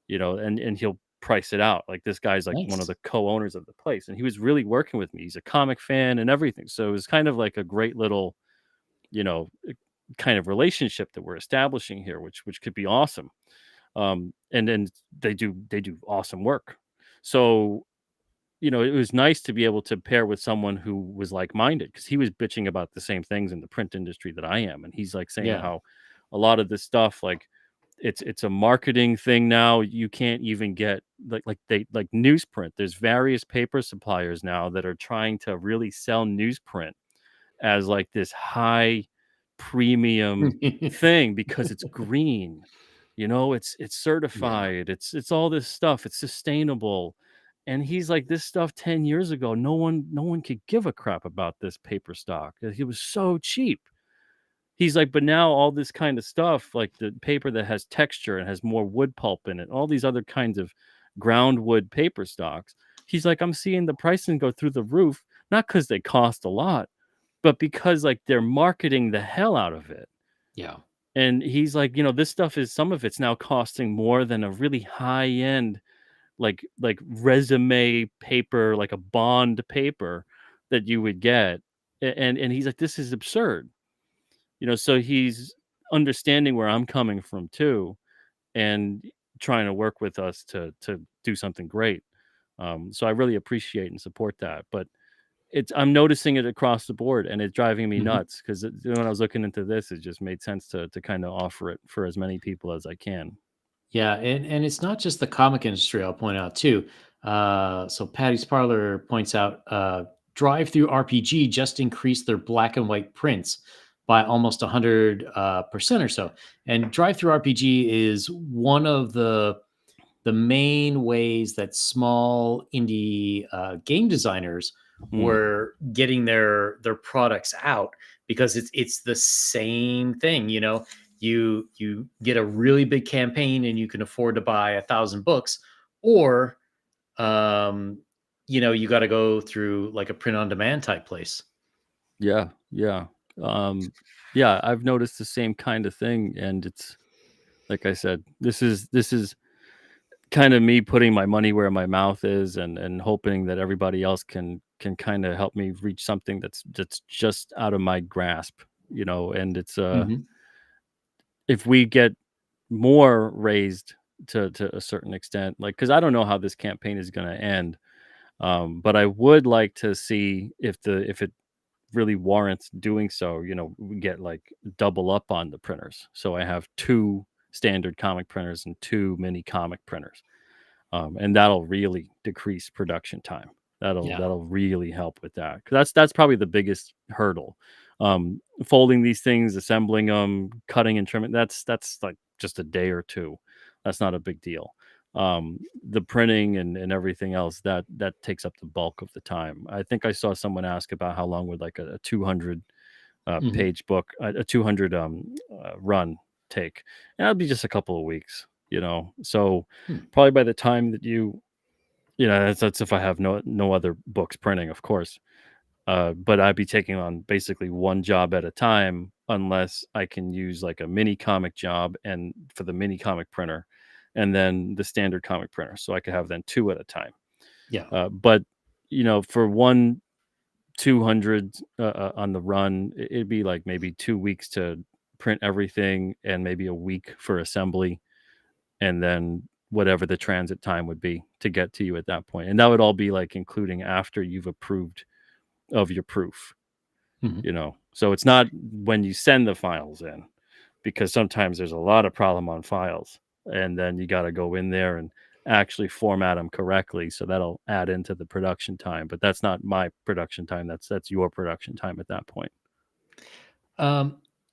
you know, and he'll price it out. Like this guy's like one of Nice. the co-owners of the place, and he was really working with me. He's a comic fan and everything. So it was kind of like a great little, you know, kind of relationship that we're establishing here, which could be awesome. And then they do awesome work. So you know, it was nice to be able to pair with someone who was like-minded because he was bitching about the same things in the print industry that I am, and he's like saying Yeah. how a lot of this stuff, like it's a marketing thing now. You can't even get like newsprint. There's various paper suppliers now that are trying to really sell newsprint as like this high premium thing because it's green. You know, it's Yeah. certified. It's all this stuff. It's sustainable. And he's like, this stuff 10 years ago, no one could give a crap about this paper stock. It was so cheap. He's like, but now all this kind of stuff, like the paper that has texture and has more wood pulp in it, all these other kinds of ground wood paper stocks. He's like, I'm seeing the pricing go through the roof, not because they cost a lot, but because like they're marketing the hell out of it. Yeah. And he's like, you know, this stuff is some of it's now costing more than a really high end like resume paper, like a bond paper that you would get. And he's like, this is absurd. You know, so he's understanding where I'm coming from too and trying to work with us to do something great. So I really appreciate and support that. But I'm noticing it across the board, and it's driving me Mhm. nuts because when I was looking into this, it just made sense to kind of offer it for as many people as I can. Yeah, and it's not just the comic industry. I'll point out too. So Patty's Parlor points out drive-through RPG just increased their black and white prints by almost 100% or so. And drive-through RPG is one of the main ways that small indie game designers Mm, were getting their products out because it's the same thing. You get a really big campaign and you can afford to buy 1,000 books, or um, you got to go through like a print on demand type place. yeah, yeah, um, yeah. I've noticed the same kind of thing, and it's like I said, this is kind of me putting my money where my mouth is, and hoping that everybody else can kind of help me reach something that's just out of my grasp, you know. And it's Hmm. if we get more raised to a certain extent, like because I don't know how this campaign is going to end, but I would like to see if it really warrants doing so. You know, we get like double up on the printers, so I have two standard comic printers and two mini comic printers, and that'll really decrease production time. That'll Yeah. that'll really help with that because that's probably the biggest hurdle. Folding these things, assembling them, cutting and trimming. That's like just a day or two. That's not a big deal. The printing and everything else that takes up the bulk of the time. I think I saw someone ask about how long would like a 200 Hmm. page book, a 200 run take, and that'd be just a couple of weeks, you know. So Hmm. probably by the time that you know, that's if I have no other books printing, of course. But I'd be taking on basically one job at a time unless I can use like a mini comic job and for the mini comic printer, and then the standard comic printer, so I could have then two at a time. Yeah. But you know, for one 200 on the run, it'd be like maybe 2 weeks to print everything and maybe a week for assembly, and then whatever the transit time would be to get to you at that point. And that would all be like including after you've approved of your proof, Hmm. you know. So it's not when you send the files in, because sometimes there's a lot of problem on files, and then you got to go in there and actually format them correctly, so that'll add into the production time. But that's not my production time, that's your production time at that point.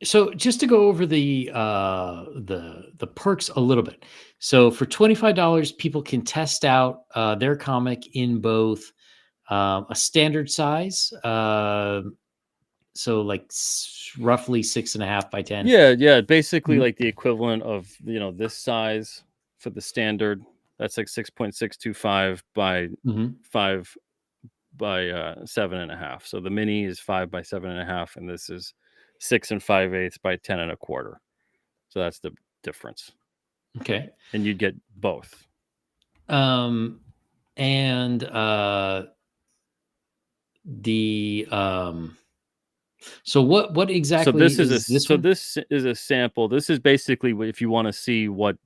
So just to go over the perks a little bit. So for $25, people can test out their comic in both a standard size, so like roughly 6.5 by 10. Yeah, basically Mhm. like the equivalent of this size for the standard. That's like 6.625 by Mhm. 5 by 7.5. So the mini is 5 by 7.5, and this is 6 5/8 by 10 1/4. So that's the difference, Okay. and you'd get both. Um, and the so what So exactly this is is this one? this is a sample. This is basically if you want to see what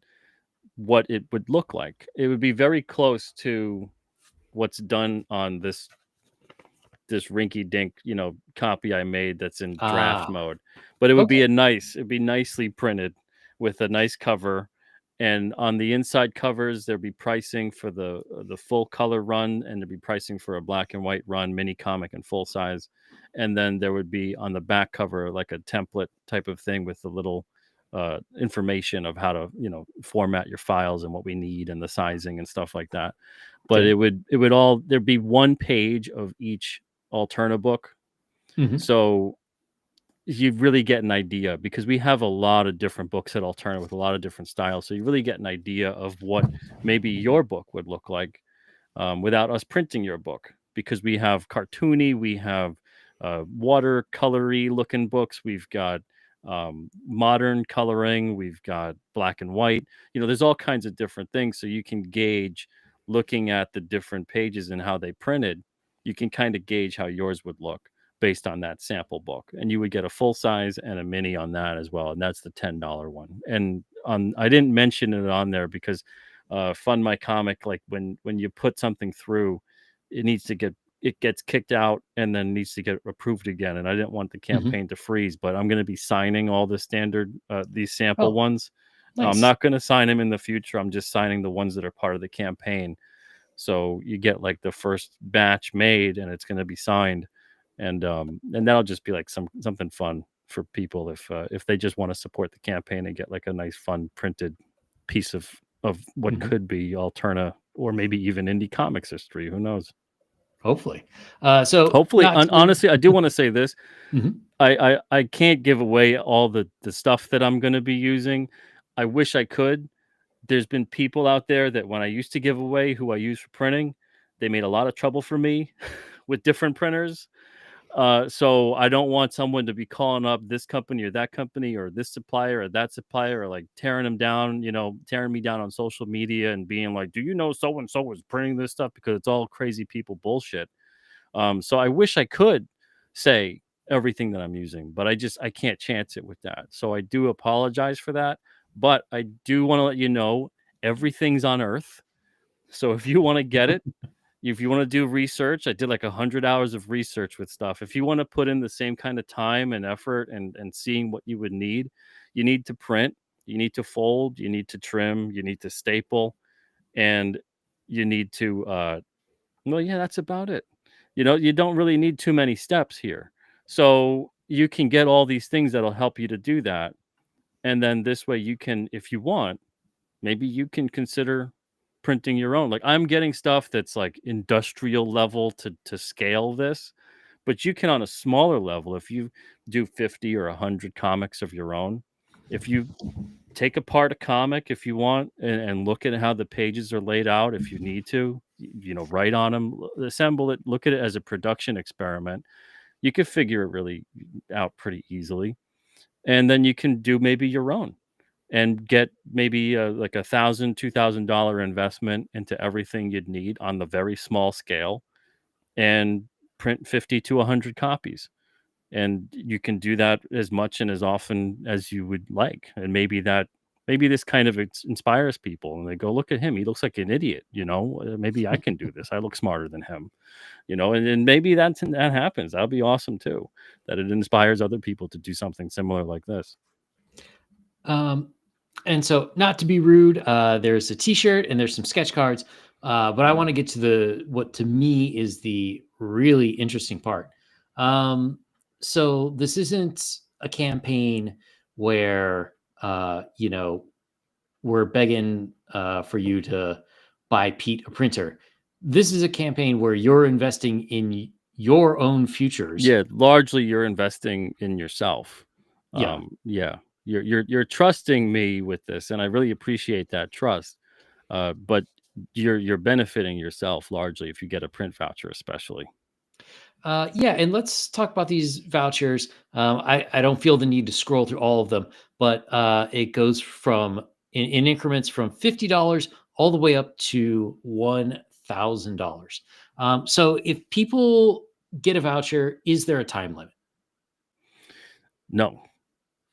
it would look like. It would be very close to what's done on this rinky dink, copy I made that's in draft Ah, mode. But okay. it'd be nicely printed with a nice cover. And on the inside covers, there'd be pricing for the full color run, and there'd be pricing for a black and white run, mini comic and full size. And then there would be on the back cover like a template type of thing with the little information of how to format your files and what we need and the sizing and stuff like that. But Okay. it would all there'd be one page of each Alterna book. Mhm. So you really get an idea because we have a lot of different books at Alterna with a lot of different styles. So you really get an idea of what maybe your book would look like without us printing your book, because we have cartoony, we have watercolory looking books, we've got modern coloring, we've got black and white. There's all kinds of different things, so you can gauge looking at the different pages and how they printed. You can kind of gauge how yours would look based on that sample book, and you would get a full size and a mini on that as well, and that's the $10 one. And I didn't mention it on there because FundMyComic, like when you put something through, it gets kicked out and then needs to get approved again. And I didn't want the Mhm. campaign to freeze, but I'm going to be signing all the standard these sample Oh, ones. I'm nice. not going to sign them in the future. I'm just signing the ones that are part of the campaign. So you get like the first batch made, and it's going to be signed, and that'll just be like something fun for people if they just want to support the campaign and get like a nice fun printed piece of what Mhm. could be Alterna or maybe even indie comics history. Who knows? Hopefully. So Hopefully, not to honestly, I do want to say this. Mhm. I can't give away all the stuff that I'm going to be using. I wish I could. There's been people out there that when I used to give away who I use for printing, they made a lot of trouble for me with different printers. So I don't want someone to be calling up this company or that company or this supplier or that supplier, or like tearing them down, tearing me down on social media and being like, do you know so and so was printing this stuff? Because it's all crazy people bullshit. So I wish I could say everything that I'm using, but I can't chance it with that. So I do apologize for that. But I do want to let you know everything's on Earth. So if you want to get it, if you want to do research, I did like 100 hours of research with stuff. If you want to put in the same kind of time and effort and seeing what you would need, you need to print, you need to fold, you need to trim, you need to staple, and you need to well, yeah, that's about it. You don't really need too many steps here. So you can get all these things that'll help you to do that. And then this way you can, if you want, maybe you can consider printing your own. Like I'm getting stuff that's like industrial level to scale this, but you can on a smaller level if you do 50 or 100 comics of your own. If you take apart a comic if you want and look at how the pages are laid out if you need to, write on them, assemble it, look at it as a production experiment. You could figure it really out pretty easily, and then you can do maybe your own and get maybe like $1,000 $2,000 investment into everything you'd need on the very small scale, and print 50 to 100 copies. And you can do that as much and as often as you would like. And maybe this kind of inspires people, and they go, look at him, he looks like an idiot, maybe I can do this, I look smarter than him, and maybe that happens. That'll be awesome too, that it inspires other people to do something similar like this. Um, and so, not to be rude, there's a T-shirt and there's some sketch cards, but I want to get to the what to me is the really interesting part. So this isn't. a campaign where we're begging for you to buy Pete a printer. This is a campaign where you're investing in your own futures. Yeah, largely you're investing in yourself. Yeah. Yeah, you're trusting me with this, and I really appreciate that trust. But you're benefiting yourself largely if you get a print voucher, especially. Yeah, and let's talk about these vouchers. I don't feel the need to scroll through all of them, but it goes from in increments from $50 all the way up to $1,000. So if people get a voucher, is there a time limit? No,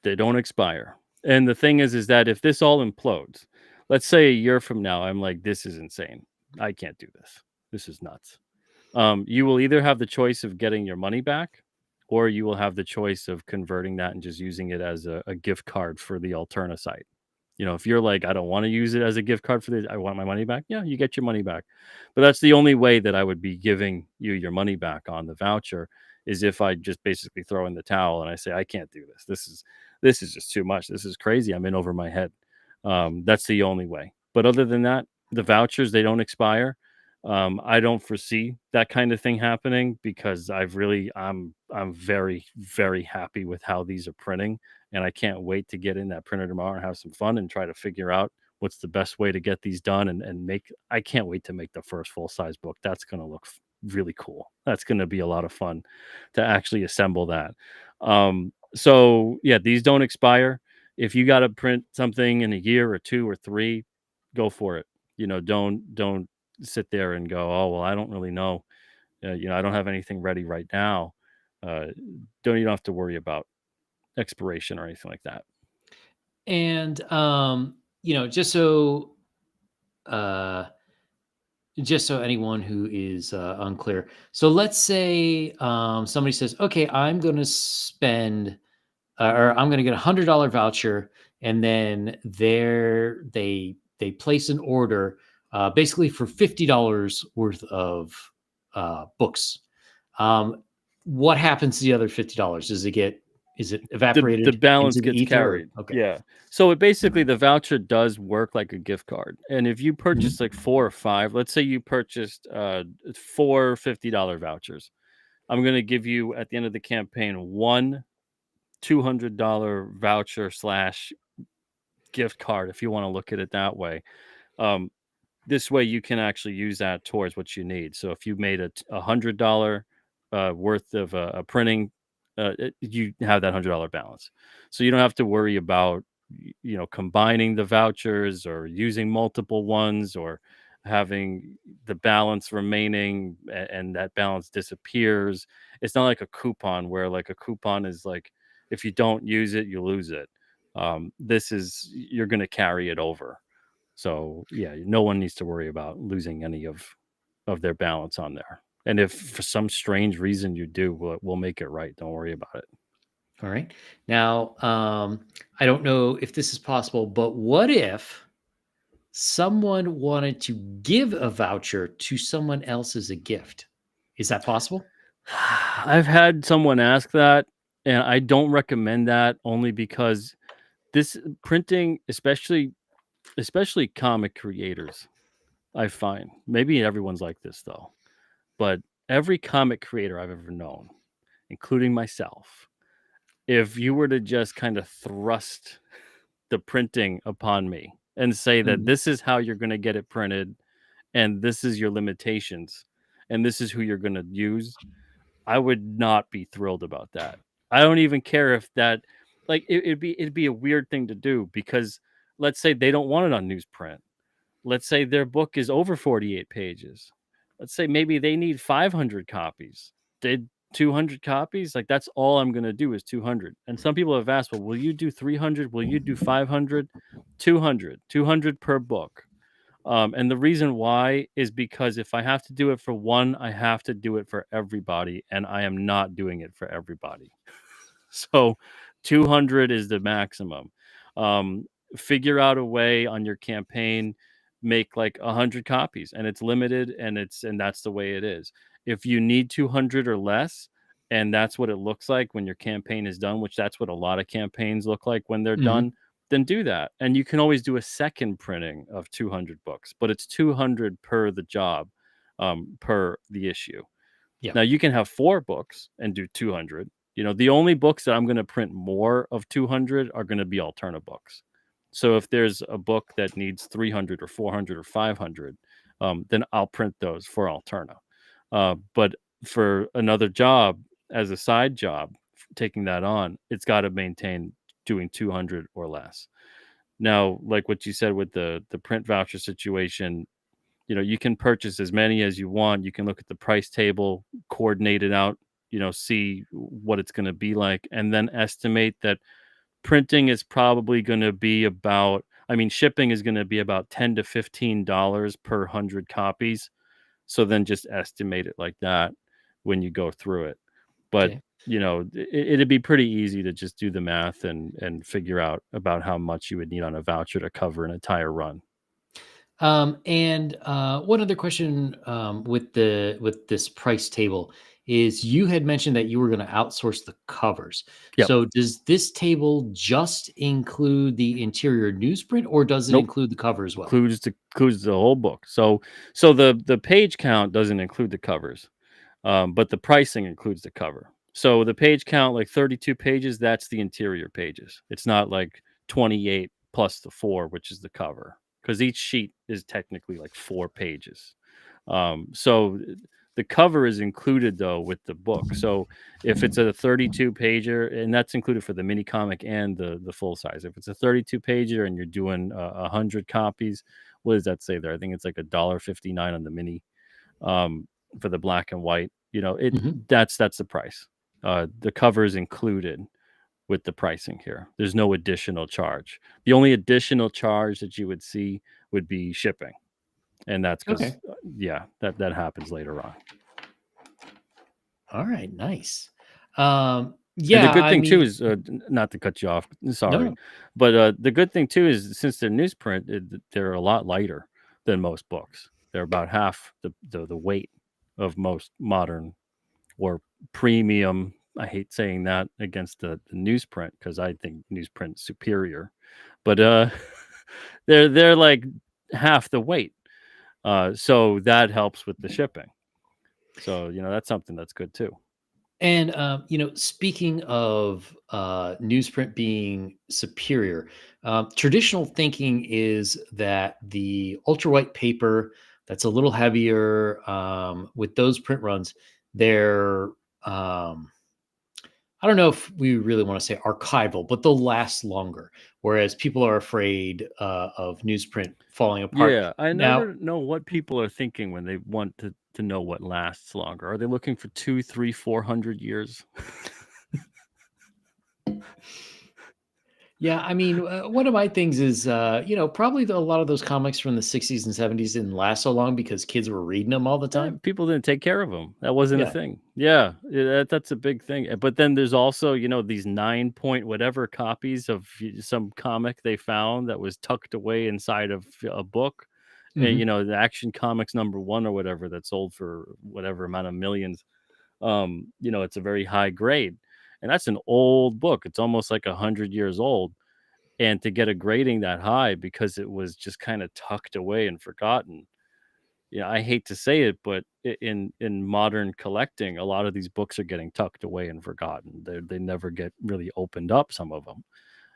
they don't expire. And the thing is that if this all implodes, let's say a year from now, I'm like, this is insane. I can't do this. This is nuts. You will either have the choice of getting your money back, or you will have the choice of converting that and just using it as a gift card for the Alterna site. If you're like, I don't want to use it as a gift card for this, I want my money back. Yeah, you get your money back. But that's the only way that I would be giving you your money back on the voucher is if I just basically throw in the towel and I say, I can't do this. This is just too much. This is crazy. I'm in over my head. That's the only way. But other than that, the vouchers, they don't expire. I don't foresee that kind of thing happening because I'm very, very happy with how these are printing. And I can't wait to get in that printer tomorrow and have some fun and try to figure out what's the best way to get these done and make. I can't wait to make the first full size book. That's going to look really cool. That's going to be a lot of fun to actually assemble that. So yeah, these don't expire. If you got to print something in a year or 2 or 3, go for it. Don't sit there and go, oh well, I don't really know. I don't have anything ready right now. Uh, you don't have to worry about expiration or anything like that. And uh, just so anyone who is unclear, so let's say somebody says, "Okay, I'm going to spend, or I'm going to get $100 voucher," and then they place an order basically for $50 worth of books. Um, what happens to the other $50? Is it The evaporated balance into the gets ether? carried. Okay. Yeah. So it basically the voucher does work like a gift card. And if you purchase Mhm. like 4 or 5, let's say you purchased 4 $50 vouchers. I'm going to give you at the end of the campaign one $200 voucher slash gift card if you want to look at it that way. Um, this way you can actually use that towards what you need. So if you made $100 worth of a printing, you have that $100 balance. So you don't have to worry about combining the vouchers or using multiple ones or having the balance remaining and that balance disappears. It's not like a coupon where like a coupon is like if you don't use it, you lose it. This is you're going to carry it over. So yeah, no one needs to worry about losing any of their balance on there. And if for some strange reason you do, we'll make it right. Don't worry about it. All right. Now, I don't know if this is possible, but what if someone wanted to give a voucher to someone else as a gift? Is that possible? I've had someone ask that, and I don't recommend that only because this printing, especially comic creators, I find maybe everyone's like this though, but every comic creator I've ever known, including myself, if you were to just kind of thrust the printing upon me and say that Mhm. this is how you're going to get it printed and this is your limitations and this is who you're going to use, I would not be thrilled about that. I don't even care if that like it'd be a weird thing to do because let's say they don't want it on newsprint. Let's say their book is over 48 pages. Let's say maybe they need 500 copies. Did 200 copies? Like that's all I'm going to do is 200. And some people have asked, well, will you do 300? Will you do 500? 200 per book. And the reason why is because if I have to do it for one, I have to do it for everybody. And I am not doing it for everybody. So 200 is the maximum. Um, Figure out a way on your campaign, make like 100 copies and it's limited and that's the way it is. If you need 200 or less and that's what it looks like when your campaign is done, which that's what a lot of campaigns look like when they're Hmm. done, then do that. And you can always do a second printing of 200 books, but it's 200 per the job, per the issue. Yeah. Now you can have 4 books and do 200. The only books that I'm going to print more of 200 are going to be Alterna books. So if there's a book that needs 300 or 400 or 500, then I'll print those for Alterna. But for another job, as a side job, taking that on, it's got to maintain doing 200 or less. Now, like what you said with the print voucher situation, you can purchase as many as you want. You can look at the price table, coordinate it out, see what it's going to be like, and then estimate that printing is probably going to be about, I mean, shipping is going to be about $10 to $15 per 100 copies. So then just estimate it like that when you go through it. But, Okay. it'd be pretty easy to just do the math and figure out about how much you would need on a voucher to cover an entire run. And one other question with this price table is you had mentioned that you were going to outsource the covers. Yep. So does this table just include the interior newsprint, or does it Nope. include the cover as well? Includes the whole book. So the page count doesn't include the covers, but the pricing includes the cover. So the page count, like 32 pages, that's the interior pages. It's not like 28 plus the 4, which is the cover, because each sheet is technically like 4 pages. So the cover is included though with the book. So if it's a 32 pager, and that's included for the mini comic and the full size. If it's a 32 pager and you're doing 100 copies, what does that say there? I think it's like $1.59 on the mini, for the black and white. Mhm. That's the price. The cover is included with the pricing here. There's no additional charge. The only additional charge that you would see would be shipping, and that's because Okay. yeah, that happens later on. All right. Nice. And the Yeah. good I thing too mean, is, not to cut you off, sorry, no. but the good thing too is since they're newsprint, they're a lot lighter than most books. They're about half the weight of most modern or premium. I hate saying that against the newsprint because I think newsprint's superior, but they're like half the weight. So that helps with the shipping. So that's something that's good too. And speaking of newsprint being superior, traditional thinking is that the ultra white paper that's a little heavier with those print runs, they're I don't know if we really want to say archival, but they'll last longer. Whereas people are afraid of newsprint falling apart. Yeah, I Now, never know what people are thinking when they want to know what lasts longer. Are they looking for 2, 3, 400 years? yeah, I mean, one of my things is, probably a lot of those comics from the 60s and 70s didn't last so long because kids were reading them all the time. People didn't take care of them. That wasn't a Yeah. thing. Yeah, that's a big thing. But then there's also, these 9 point whatever copies of some comic they found that was tucked away inside of a book. And, Hmm. the Action Comics #1 or whatever that sold for whatever amount of millions. It's a very high grade. And that's an old book. It's almost like 100 years old. And to get a grading that high because it was just kind of tucked away and forgotten. Yeah, I hate to say it, but in modern collecting, a lot of these books are getting tucked away and forgotten. They never get really opened up. Some of them.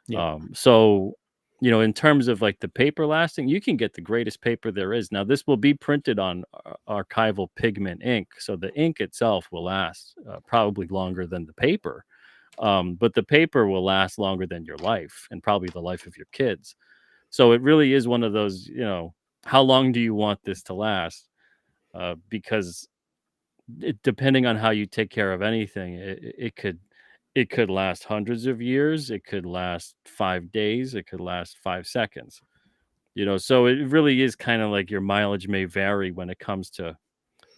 Yeah. So in terms of like the paper lasting, you can get the greatest paper there is. Now, this will be printed on archival pigment ink, so the ink itself will last probably longer than the paper. But the paper will last longer than your life and probably the life of your kids. So it really is one of those, how long do you want this to last? Because depending on how you take care of anything, it could last hundreds of years. It could last 5 days. It could last 5 seconds. So it really is kind of like your mileage may vary when it comes to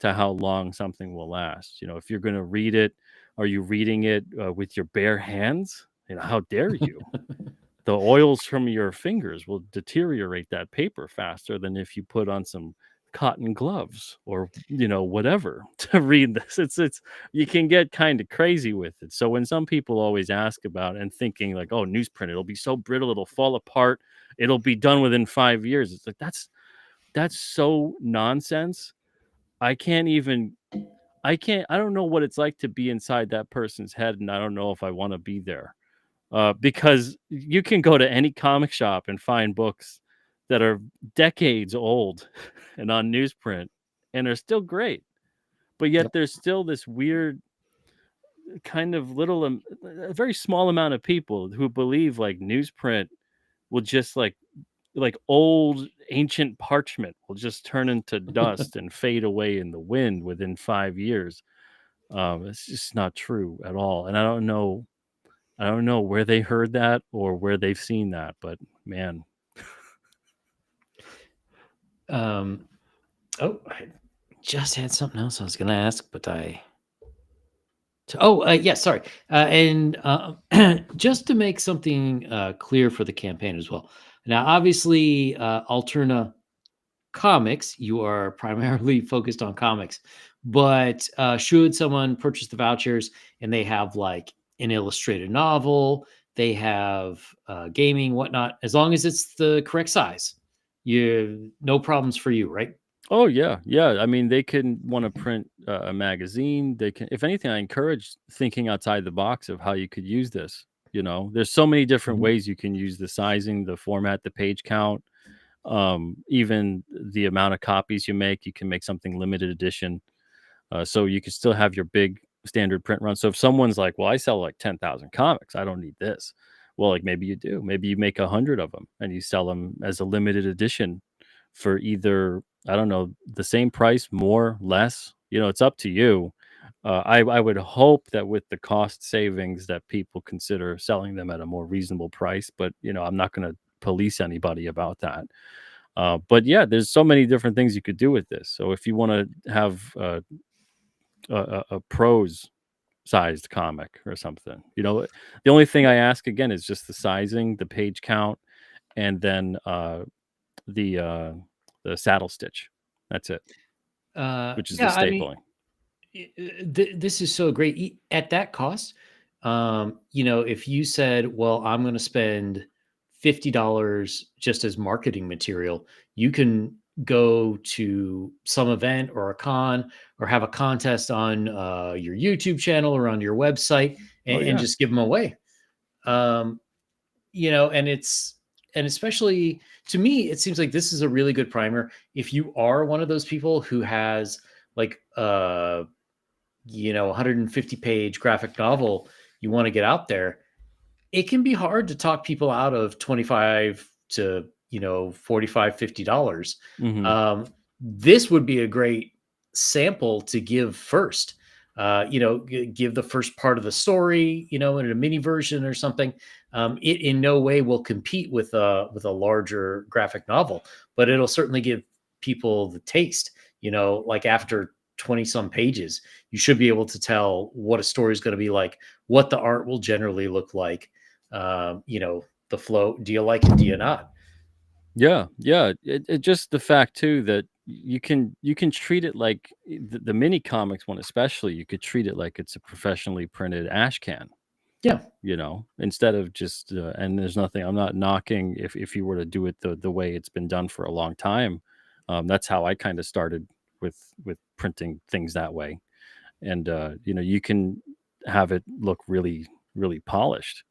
how long something will last. If you're going to read it, are you reading it with your bare hands? How dare you? The oils from your fingers will deteriorate that paper faster than if you put on some cotton gloves or whatever to read this. It's you can get kind of crazy with it. So when some people always ask about and thinking like, oh, newsprint, it'll be so brittle, it'll fall apart, it'll be done within 5 years. It's like that's so nonsense. I can't even I don't know what it's like to be inside that person's head, and I don't know if I want to be there. Because you can go to any comic shop and find books that are decades old and on newsprint and are still great. But yet Yep. there's still this weird kind of little, a very small amount of people who believe like newsprint will just like old ancient parchment will just turn into dust and fade away in the wind within 5 years. It's just not true at all. And I don't know where they heard that or where they've seen that, but man. Um, oh, I just had something else I was going to ask, but yeah, sorry. And just to make something clear for the campaign as well. Now, obviously, Alterna Comics, you are primarily focused on comics, but should someone purchase the vouchers and they have like an illustrated novel, they have gaming, whatnot, as long as it's the correct size, you no problems for you, right? Oh yeah, yeah. I mean, they can want to print a magazine. They can, if anything, I encourage thinking outside the box of how you could use this. There's so many different Mhm. ways you can use the sizing, the format, the page count, even the amount of copies you make. You can make something limited edition. So you could still have your big standard print run. So if someone's like, "Well, I sell like 10,000 comics, I don't need this." Well, like maybe you do. Maybe you make 100 of them and you sell them as a limited edition for either, I don't know, the same price, more, less. It's up to you. I would hope that with the cost savings that people consider selling them at a more reasonable price, but I'm not going to police anybody about that. But yeah, there's so many different things you could do with this. So if you want to have a prose sized comic or something. The only thing I ask again is just the sizing, the page count, and then the uh, the saddle stitch. That's it, which is the Yeah, I mean, stapling. this is so great. At that cost, if you said, well, I'm going to spend $50 just as marketing material, you can go to some event or a con or have a contest on your YouTube channel or on your website Oh and yeah. just give them away. Um, and especially to me, it seems like this is a really good primer. If you are one of those people who has like 150-page graphic novel you want to get out there, it can be hard to talk people out of 25 to 45, $50. Hmm. This would be a great sample to give first. Give the first part of the story, in a mini version or something. It in no way will compete with a larger graphic novel, but it'll certainly give people the taste. Like after 20 some pages, you should be able to tell what a story is going to be like, what the art will generally look like, the flow. Do you like it? Do you not? Yeah, yeah. It just the fact too that you can treat it like the mini comics one especially. You could treat it like it's a professionally printed ash can. Yeah. Instead of just and there's nothing, I'm not knocking if you were to do it the way it's been done for a long time. That's how I kind of started with printing things that way. And you can have it look really really polished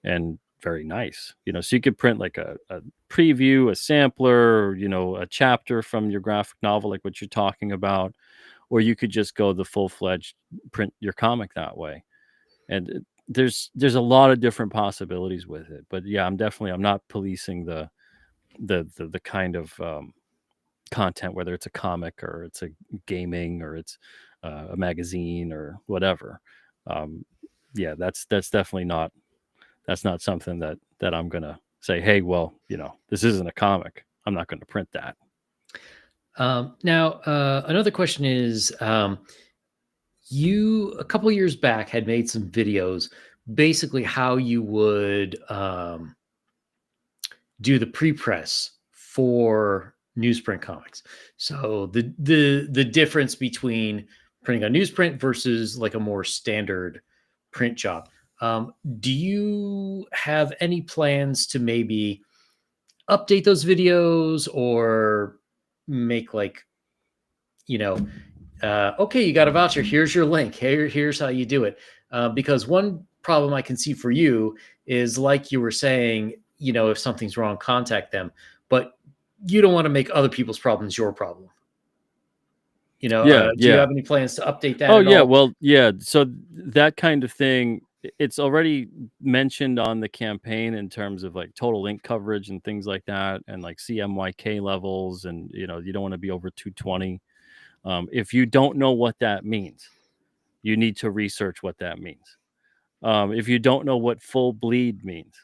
and very nice. So you could print like a preview, a sampler, a chapter from your graphic novel like what you're talking about, or you could just go the full-fledged print your comic that way. And there's a lot of different possibilities with it. But yeah, I'm not policing the kind of content, whether it's a comic or it's a gaming or it's a magazine or whatever. um yeah, that's definitely not, that's not something that I'm gonna say, hey, well, this isn't a comic, I'm not gonna print that. Now, another question is, you a couple years back had made some videos, basically how you would do the pre-press for newsprint comics. So the difference between printing on newsprint versus like a more standard print job. Do you have any plans to maybe update those videos or make like, you know, okay, you got a voucher. Here's your link. Here's how you do it. Because one problem I can see for you is, like you were saying, if something's wrong, contact them. But you don't want to make other people's problems your problem. Yeah, Do you yeah. have any plans to update that Oh, at yeah, all? well, yeah, so that kind of thing, it's already mentioned on the campaign in terms of, like, total link coverage and things like that, and, like, CMYK levels, and, you don't wanna be over 220. If you don't know what that means, you need to research what that means. If you don't know what full bleed means,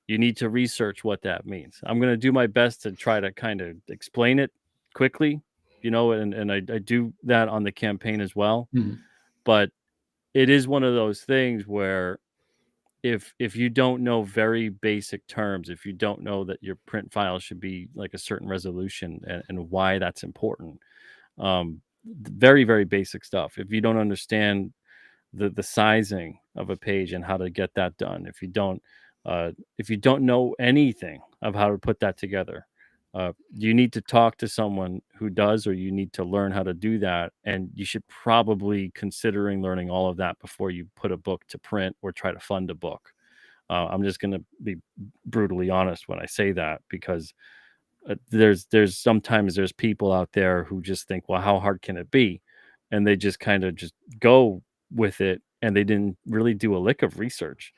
you need to research what that means. I'm gonna do my best to try to kinda explain it quickly, and I do that on the campaign as well, Mhm. but it is one of those things where if you don't know very basic terms, if you don't know that your print file should be like a certain resolution, and why that's important, very, very basic stuff. If you don't understand the sizing of a page and how to get that done, if you don't know anything of how to put that together, you need to talk to someone who does, or you need to learn how to do that, and you should probably considering learning all of that before you put a book to print or try to fund a book. I'm just going to be brutally honest when I say that, because there's sometimes there's people out there who just think, well, how hard can it be, and they just kind of just go with it, and they didn't really do a lick of research,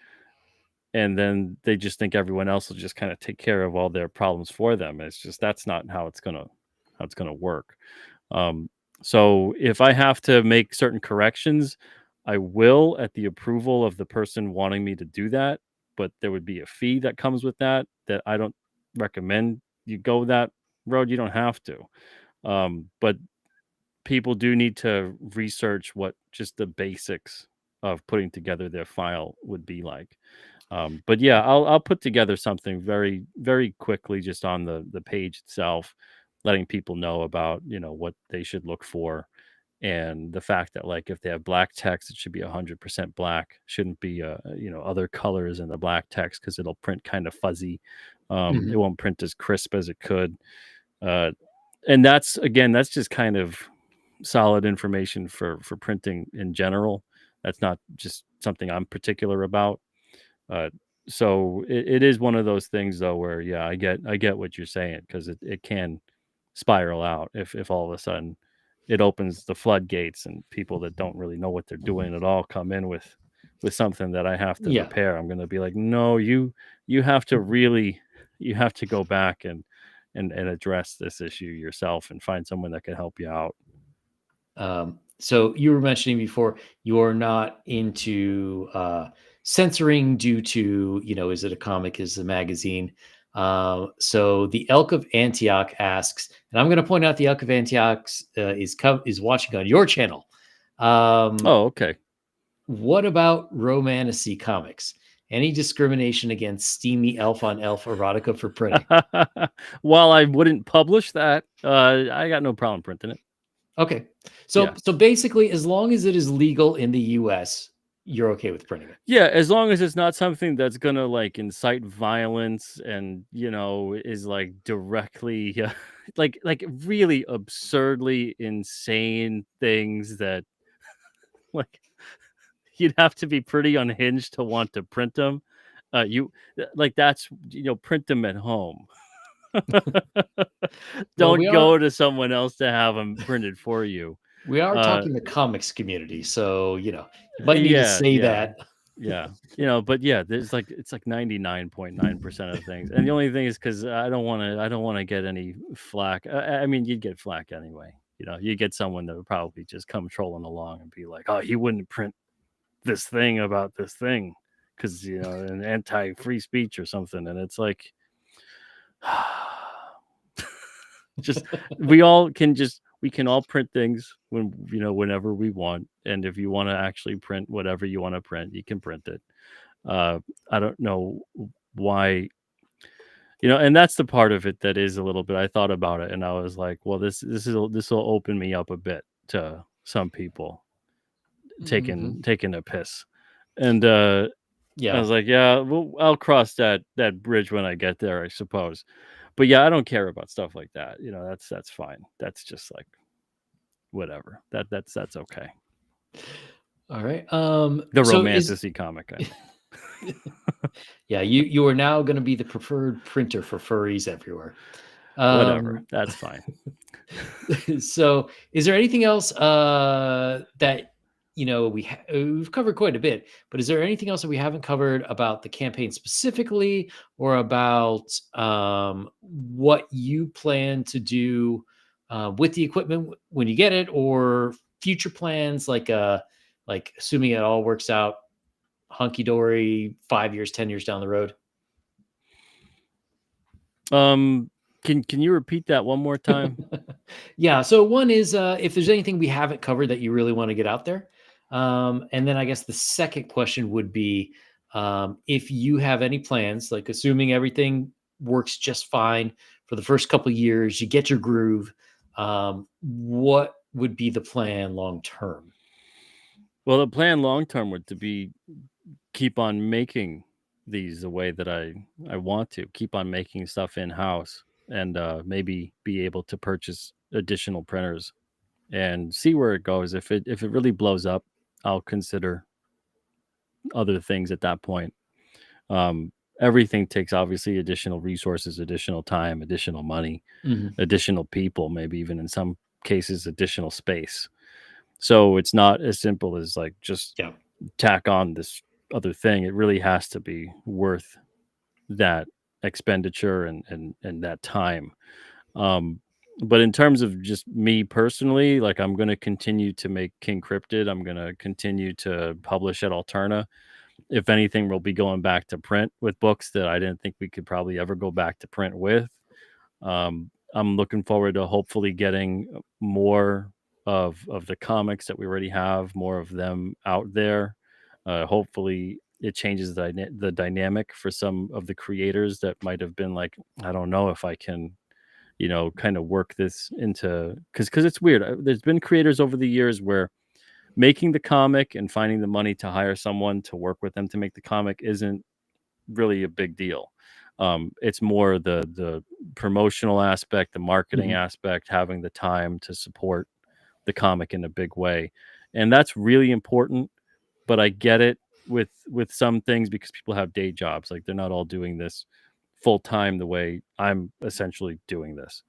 and then they just think everyone else will just kind of take care of all their problems for them. It's just that's not how it's gonna work. Um, so if I have to make certain corrections, I will at the approval of the person wanting me to do that. But there would be a fee that comes with that that I don't recommend you go that road. You don't have to. But people do need to research what just the basics of putting together their file would be like. But yeah, I'll put together something very, very quickly just on the page itself, letting people know about, what they should look for, and the fact that, like, if they have black text, it should be 100% black. Shouldn't be other colors in the black text, because it'll print kind of fuzzy. It Mhm. won't print as crisp as it could. Uh, and that's just kind of solid information for printing in general. That's not just something I'm particular about. Uh, so it is one of those things though where, yeah, I get what you're saying, because it can spiral out if all of a sudden it opens the floodgates, and people that don't really know what they're doing at all come in with something that I have to Yeah. repair. I'm gonna be like, no, you have to really, you have to go back and address this issue yourself and find someone that can help you out. So you were mentioning before you're not into censoring due to, is it a comic, is it a magazine? So the Elk of Antioch asks, and I'm going to point out the Elk of Antioch is watching on your channel. Um, Oh, okay. what about romantasy comics? Any discrimination against steamy elf on elf erotica for printing? While I wouldn't publish that, I got no problem printing it. Okay. So Yeah. so basically, as long as it is legal in the US, you're okay with printing it. Yeah, as long as it's not something that's gonna, like, incite violence and, is, like, directly, like, really absurdly insane things that, like, you'd have to be pretty unhinged to want to print them. Like, that's, print them at home. Well, Don't go to someone else to have them printed for you. we are Uh talking the comics community, so you might need to Yeah, say yeah, that. yeah. But yeah, it's like 99.9% of things. And the only thing is, because I don't wanna get any flack. I mean, you'd get flack anyway. You get someone that would probably just come trolling along and be like, "Oh, you wouldn't print this thing about this thing, because an anti-free speech or something." And it's like, just we can all print things whenever we want, and if you want to actually print whatever you want to print, you can print it. uh I don't know why And that's the part of it that is a little bit. I thought about it, and I was like, well, this will open me up a bit to some people Mhm. taking a piss, and I Yeah. was like, yeah, well, I'll cross that bridge when I get there, I suppose. But yeah, I don't care about stuff like that. That's fine. That's just like whatever. That's okay. All right. The So is romanticy comic, I mean. yeah, you are now going to be the preferred printer for furries everywhere. Whatever. Um, That's fine. so is there anything else that we've covered quite a bit, but is there anything else that we haven't covered about the campaign specifically, or about what you plan to do with the equipment when you get it, or future plans, like assuming it all works out hunky dory 5 years, 10 years down the road? Can you repeat that one more time? Yeah. So one is if there's anything we haven't covered that you really want to get out there. And then I guess the second question would be if you have any plans, like assuming everything works just fine for the first couple of years, you get your groove. What would be the plan long term? Well, the plan long term would to be keep on making these the way that I want to keep on making stuff in house, and maybe be able to purchase additional printers and see where it goes. If it really blows up, I'll consider other things at that point. Um, Everything takes obviously additional resources, additional time, additional money, Mhm. additional people, maybe even in some cases additional space. So it's not as simple as like just Yeah. tack on this other thing. It really has to be worth that expenditure and that time. Um, but in terms of just me personally, like I'm going to continue to make King Cryptid. I'm going to continue to publish at Alterna. If anything, we'll be going back to print with books that I didn't think we could probably ever go back to print with. I'm looking forward to hopefully getting more of the comics that we already have, more of them out there. Hopefully, it changes the dynamic for some of the creators that might have been like, I don't know if I can, kind of work this into because it's weird. There's been creators over the years where making the comic and finding the money to hire someone to work with them to make the comic isn't really a big deal. It's more the promotional aspect, the marketing Mhm. aspect, having the time to support the comic in a big way, and that's really important. But I get it with some things because people have day jobs, like they're not all doing this full time the way I'm essentially doing this.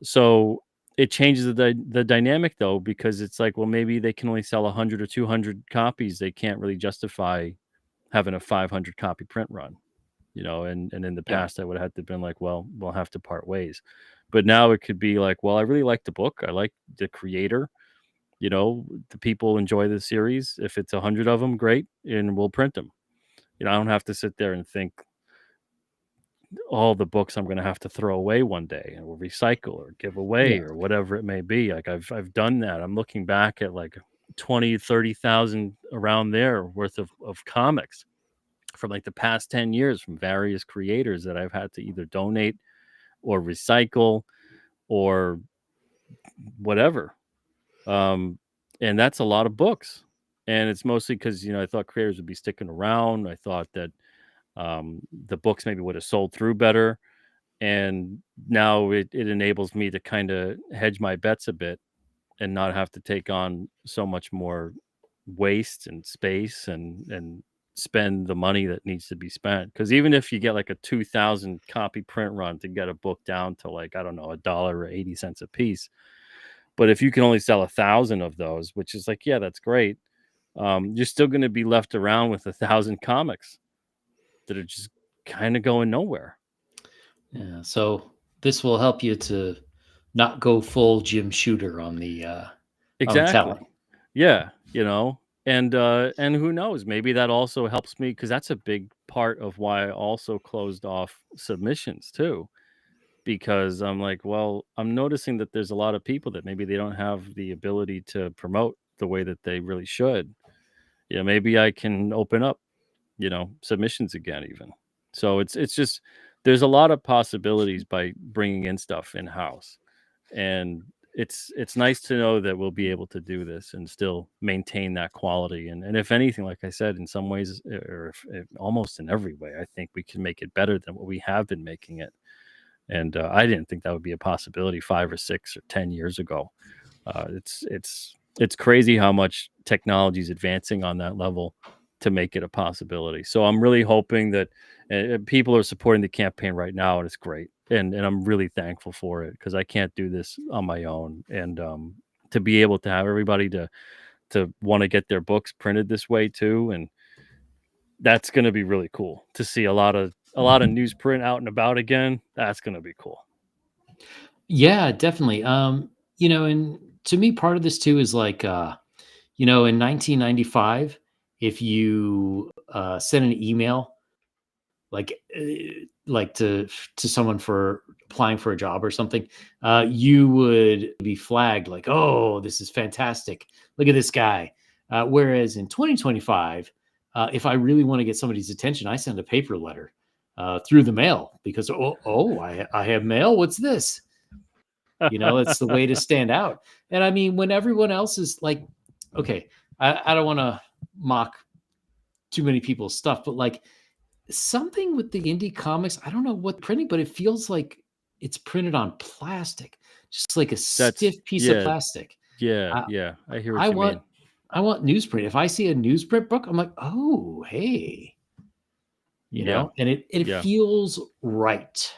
So it changes the dynamic though, because it's like, well, maybe they can only sell 100 or 200 copies. They can't really justify having a 500 copy print run, and in the Yeah. past I would have had to been like, well, we'll have to part ways. But now it could be like, well, I really like the book. I like the creator, the people enjoy the series. If it's 100 of them, great. And we'll print them. I don't have to sit there and think all the books I'm going to have to throw away one day or recycle or give away Yeah. or whatever it may be. Like I've done that. I'm looking back at like 20, 30,000 around there worth of comics from like the past 10 years from various creators that I've had to either donate or recycle or whatever. Um, and that's a lot of books. And it's mostly because, I thought creators would be sticking around. I thought that the books maybe would have sold through better. And now it enables me to kind of hedge my bets a bit and not have to take on so much more waste and space and spend the money that needs to be spent. Because even if you get like a 2,000 copy print run to get a book down to like, I don't know, $1 or 80 cents a piece, but if you can only sell 1,000 of those, which is like, yeah, that's great, you're still going to be left around with 1,000 comics that are just kind of going nowhere. Yeah. So this will help you to not go full Jim Shooter on the talent. Exactly. Yeah, and who knows, maybe that also helps me because that's a big part of why I also closed off submissions too, because I'm like, well, I'm noticing that there's a lot of people that maybe they don't have the ability to promote the way that they really should. Maybe I can open up, submissions again even. So it's just there's a lot of possibilities by bringing in stuff in house, and it's nice to know that we'll be able to do this and still maintain that quality. And if anything, like I said, in some ways, or if almost in every way, I think we can make it better than what we have been making it. And I didn't think that would be a possibility 5 or 6 or 10 years ago. It's crazy how much technology is advancing on that level to make it a possibility. So I'm really hoping that people are supporting the campaign right now, and it's great. And I'm really thankful for it, because I can't do this on my own. And to be able to have everybody to want to get their books printed this way too, and that's going to be really cool to see a lot of newsprint out and about again. That's going to be cool. Yeah, definitely. And to me, part of this too is like, in 1995, if you sent an email like to someone for applying for a job or something, you would be flagged like, "Oh, this is fantastic! Look at this guy." Whereas in 2025, if I really want to get somebody's attention, I send a paper letter through the mail because I have mail. What's this? It's the way to stand out. And I mean, when everyone else is like, okay, I don't want to mock too many people's stuff, but like something with the indie comics, I don't know what printing, but it feels like it's printed on plastic, just like a That's stiff piece of yeah, plastic. yeah, I, yeah. I hear I what you want mean. I want newsprint. If I see a newsprint book, I'm like, oh, hey, Yeah, and it yeah. feels right.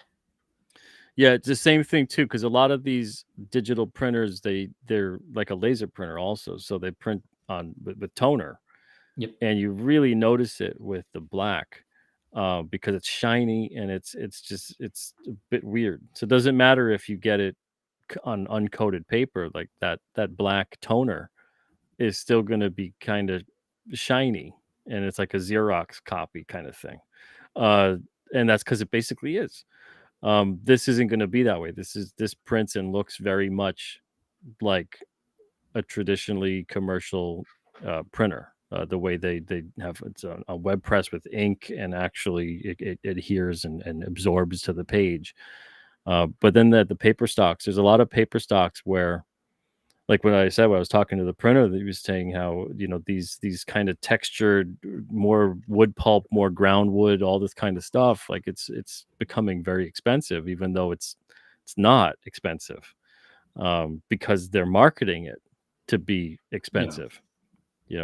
Yeah, it's the same thing too, because a lot of these digital printers, they're like a laser printer also, so they print on with toner, Yep. and you really notice it with the black, because it's shiny, and it's a bit weird. So it doesn't matter if you get it on uncoated paper, like that black toner is still going to be kind of shiny, and it's like a Xerox copy kind of thing, uh, and that's because it basically is. This isn't going to be that way. This prints and looks very much like a traditionally commercial printer. The way they have it's a web press with ink, and actually it adheres and absorbs to the page. But then the paper stocks, there's a lot of paper stocks where, like when I said when I was talking to the printer, that he was saying how these kind of textured, more wood pulp, more ground wood, all this kind of stuff, like it's becoming very expensive, even though it's not expensive, because they're marketing it to be Yeah. expensive.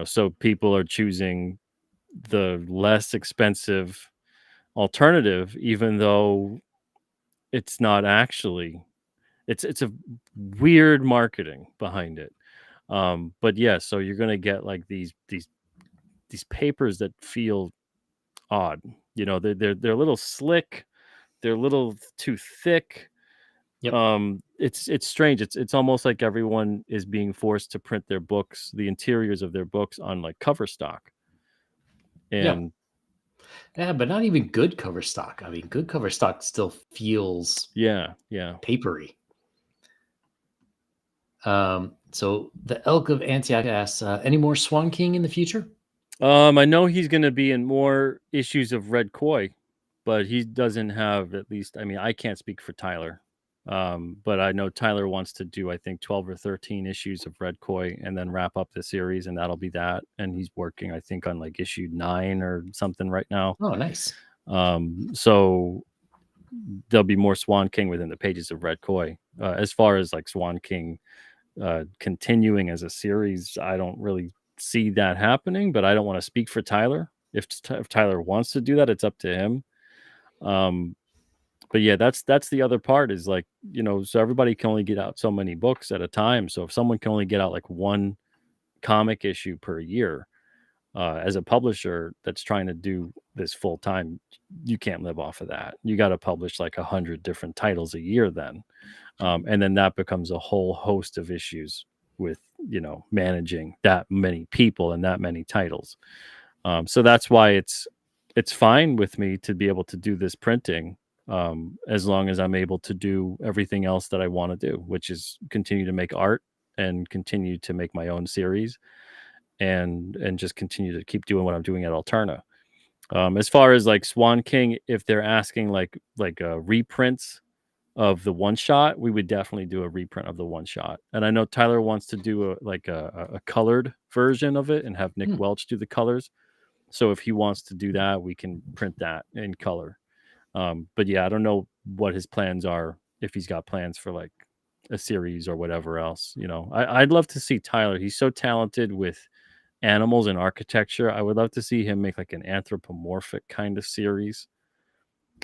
So people are choosing the less expensive alternative, even though it's not actually. It's a weird marketing behind it. But yeah, so you're gonna get like these papers that feel odd. They're a little slick, they're a little too thick. Yep. It's strange. It's almost like everyone is being forced to print their books, the interiors of their books, on like cover stock. Yeah. And Yeah, but not even good cover stock. I mean, good cover stock still feels yeah, yeah. papery. So the Elk of Antioch asks, any more Swan King in the future? I know he's gonna be in more issues of Red Koi, but he doesn't have, at least, I mean, I can't speak for Tyler. But I know Tyler wants to do, I think, 12 or 13 issues of Red Koi and then wrap up the series, and that'll be that. And he's working, I think, on like issue 9 or something right now. Oh, nice. So there'll be more Swan King within the pages of Red Koi. As far as like Swan King continuing as a series, I don't really see that happening, but I don't want to speak for Tyler. If Tyler wants to do that, it's up to him. But yeah, that's the other part, is like, so everybody can only get out so many books at a time. So if someone can only get out like one comic issue per year, as a publisher that's trying to do this full time, you can't live off of that. You got to publish like 100 different titles a year then. And then that becomes a whole host of issues with, managing that many people and that many titles. So that's why it's fine with me to be able to do this printing, as long as I'm able to do everything else that I want to do, which is continue to make art and continue to make my own series, and just continue to keep doing what I'm doing at Alterna. As far as like Swan King, if they're asking like reprints of the one shot, we would definitely do a reprint of the one shot. And I know Tyler wants to do a colored version of it and have Nick Hmm. Welch do the colors. So if he wants to do that, we can print that in color. But yeah, I don't know what his plans are, if he's got plans for like a series or whatever else. I'd love to see Tyler. He's so talented with animals and architecture. I would love to see him make like an anthropomorphic kind of series.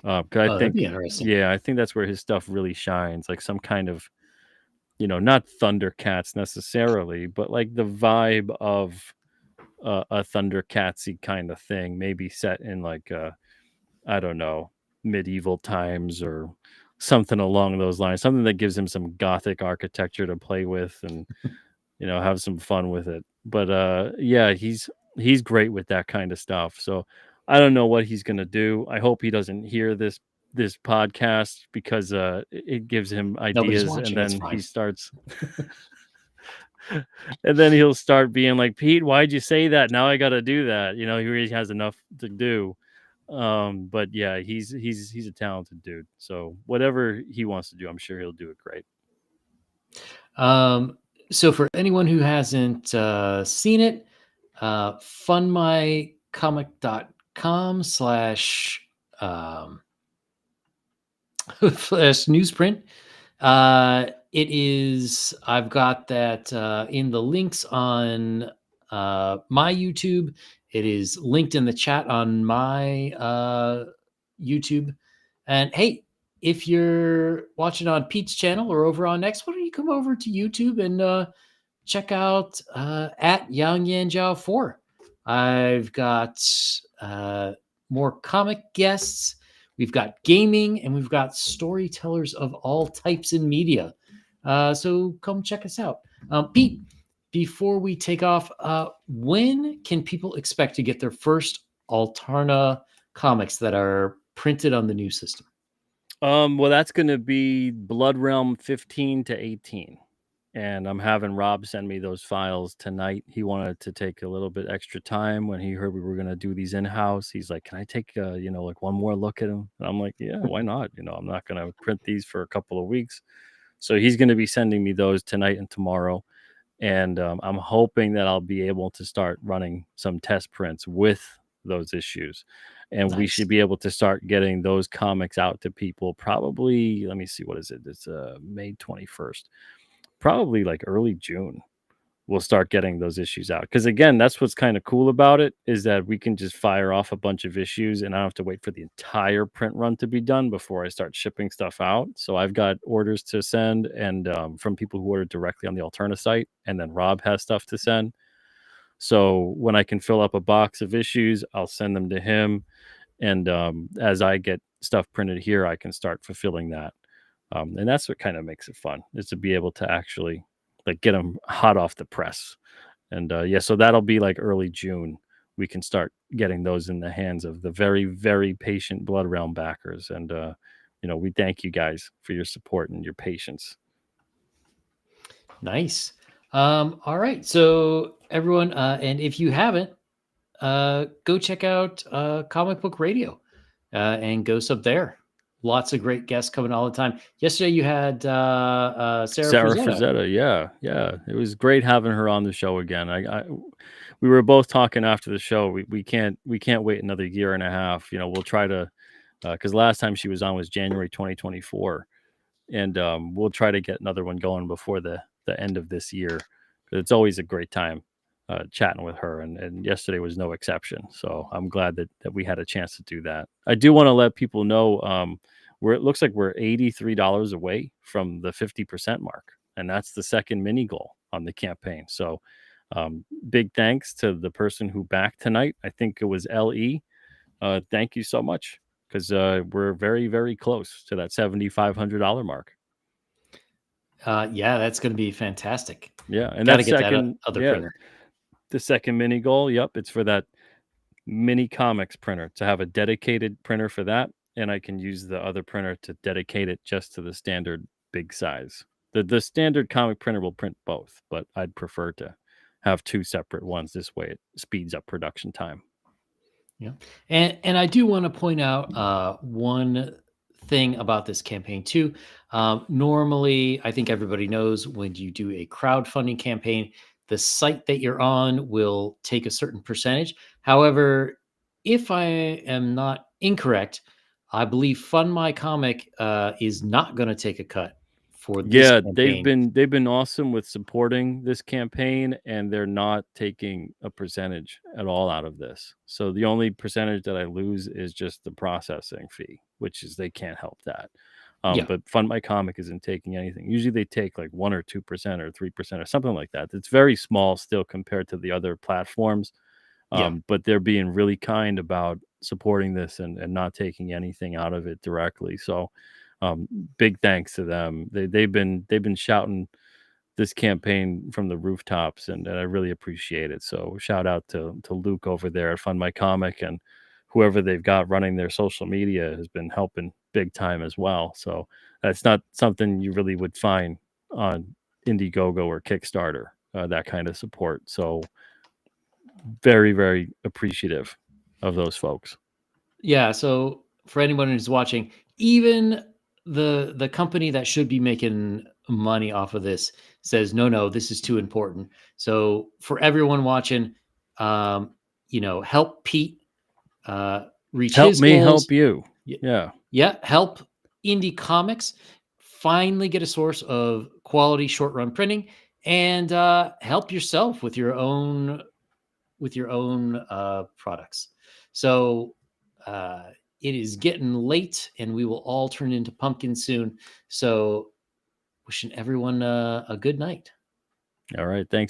'Cause I Oh, that'd be think, interesting. yeah, I think that's where his stuff really shines. Like some kind of, not Thundercats necessarily, but like the vibe of a Thundercatsy kind of thing, maybe set in like I don't know, medieval times or something along those lines. Something that gives him some gothic architecture to play with and have some fun with it. But yeah, he's great with that kind of stuff. So I don't know what he's gonna do. I hope he doesn't hear this podcast because it gives him Nobody's ideas and watching. It's then he fine. starts and then he'll start being like, Pete, why'd you say that? Now I gotta do that. He really has enough to do. But yeah, he's a talented dude. So whatever he wants to do, I'm sure he'll do it great. So for anyone who hasn't seen it, fundmycomic.com slash newsprint. It is, I've got that in the links on my YouTube. It is linked in the chat on my YouTube. And hey, if you're watching on Pete's channel or over on X, why don't you come over to YouTube and check out at Yang Yan Jiao 4. I've got more comic guests. We've got gaming and we've got storytellers of all types in media. So come check us out. Pete, before we take off, when can people expect to get their first Alterna comics that are printed on the new system? Well, that's gonna be Blood Realm 15 to 18. And I'm having Rob send me those files tonight. He wanted to take a little bit extra time when he heard we were gonna do these in-house. He's like, "Can I take like one more look at them?" And I'm like, "Yeah, why not? I'm not gonna print these for a couple of weeks." So he's gonna be sending me those tonight and tomorrow. And I'm hoping that I'll be able to start running some test prints with those issues, and we Nice. should be able to start getting those comics out to people probably. Let me see, what is it? It's May 21st, probably like early June. We'll start getting those issues out, because again, that's what's kind of cool about it, is that we can just fire off a bunch of issues and I don't have to wait for the entire print run to be done before I start shipping stuff out. So I've got orders to send, and from people who ordered directly on the Alterna site, and then Rob has stuff to send. So when I can fill up a box of issues, I'll send them to him, and as I get stuff printed here, I can start fulfilling that. And that's what kind of makes it fun, is to be able to actually like get them hot off the press. And yeah, so that'll be like early June. We can start getting those in the hands of the very, very patient Blood Realm backers. And we thank you guys for your support and your patience. Nice. All right. So everyone, and if you haven't, go check out Comic Book Radio and go sub there. Lots of great guests coming all the time. Yesterday you had Sarah Sarah Frazetta. Frazetta, yeah, it was great having her on the show again. We were both talking after the show. We can't wait another year and a half. We'll try to, because last time she was on was January 2024, and we'll try to get another one going before the end of this year. It's always a great time chatting with her, and yesterday was no exception. So I'm glad that we had a chance to do that. I do want to let people know it looks like we're $83 away from the 50% mark, and that's the second mini goal on the campaign. So big thanks to the person who backed tonight. I think it was LE. Thank you so much, because we're very, very close to that $7,500 mark. Yeah, that's going to be fantastic. Yeah, and Got to that get that second, other yeah, printer. the second mini goal. Yep, it's for that mini comics printer, to have a dedicated printer for that, and I can use the other printer to dedicate it just to the standard big size. The standard comic printer will print both, but I'd prefer to have two separate ones. This way, it speeds up production time. Yeah. And I do want to point out one thing about this campaign too. Normally, I think everybody knows when you do a crowdfunding campaign, the site that you're on will take a certain percentage. However, if I am not incorrect, I believe FundMyComic is not going to take a cut for this Yeah, campaign. they've been awesome with supporting this campaign, and they're not taking a percentage at all out of this. So the only percentage that I lose is just the processing fee, which is they can't help that. Yeah. But Fund My Comic isn't taking anything. Usually they take like 1 or 2% or 3% or something like that. It's very small still compared to the other platforms. Yeah. But they're being really kind about supporting this and not taking anything out of it directly. So um, big thanks to them. They've been shouting this campaign from the rooftops, and I really appreciate it. So shout out to Luke over there at Fund My Comic, and whoever they've got running their social media has been helping big time as well. So that's not something you really would find on Indiegogo or Kickstarter, that kind of support. So very, very appreciative of those folks. Yeah, so for anyone who's watching, even the company that should be making money off of this says, "No, no, this is too important." So for everyone watching, um, help Pete reach Help his me goals. help you. Y- Yeah. Yeah, help indie comics finally get a source of quality short run printing, and help yourself with your own products. So it is getting late, and we will all turn into pumpkins soon. So wishing everyone a good night. All right. Thanks.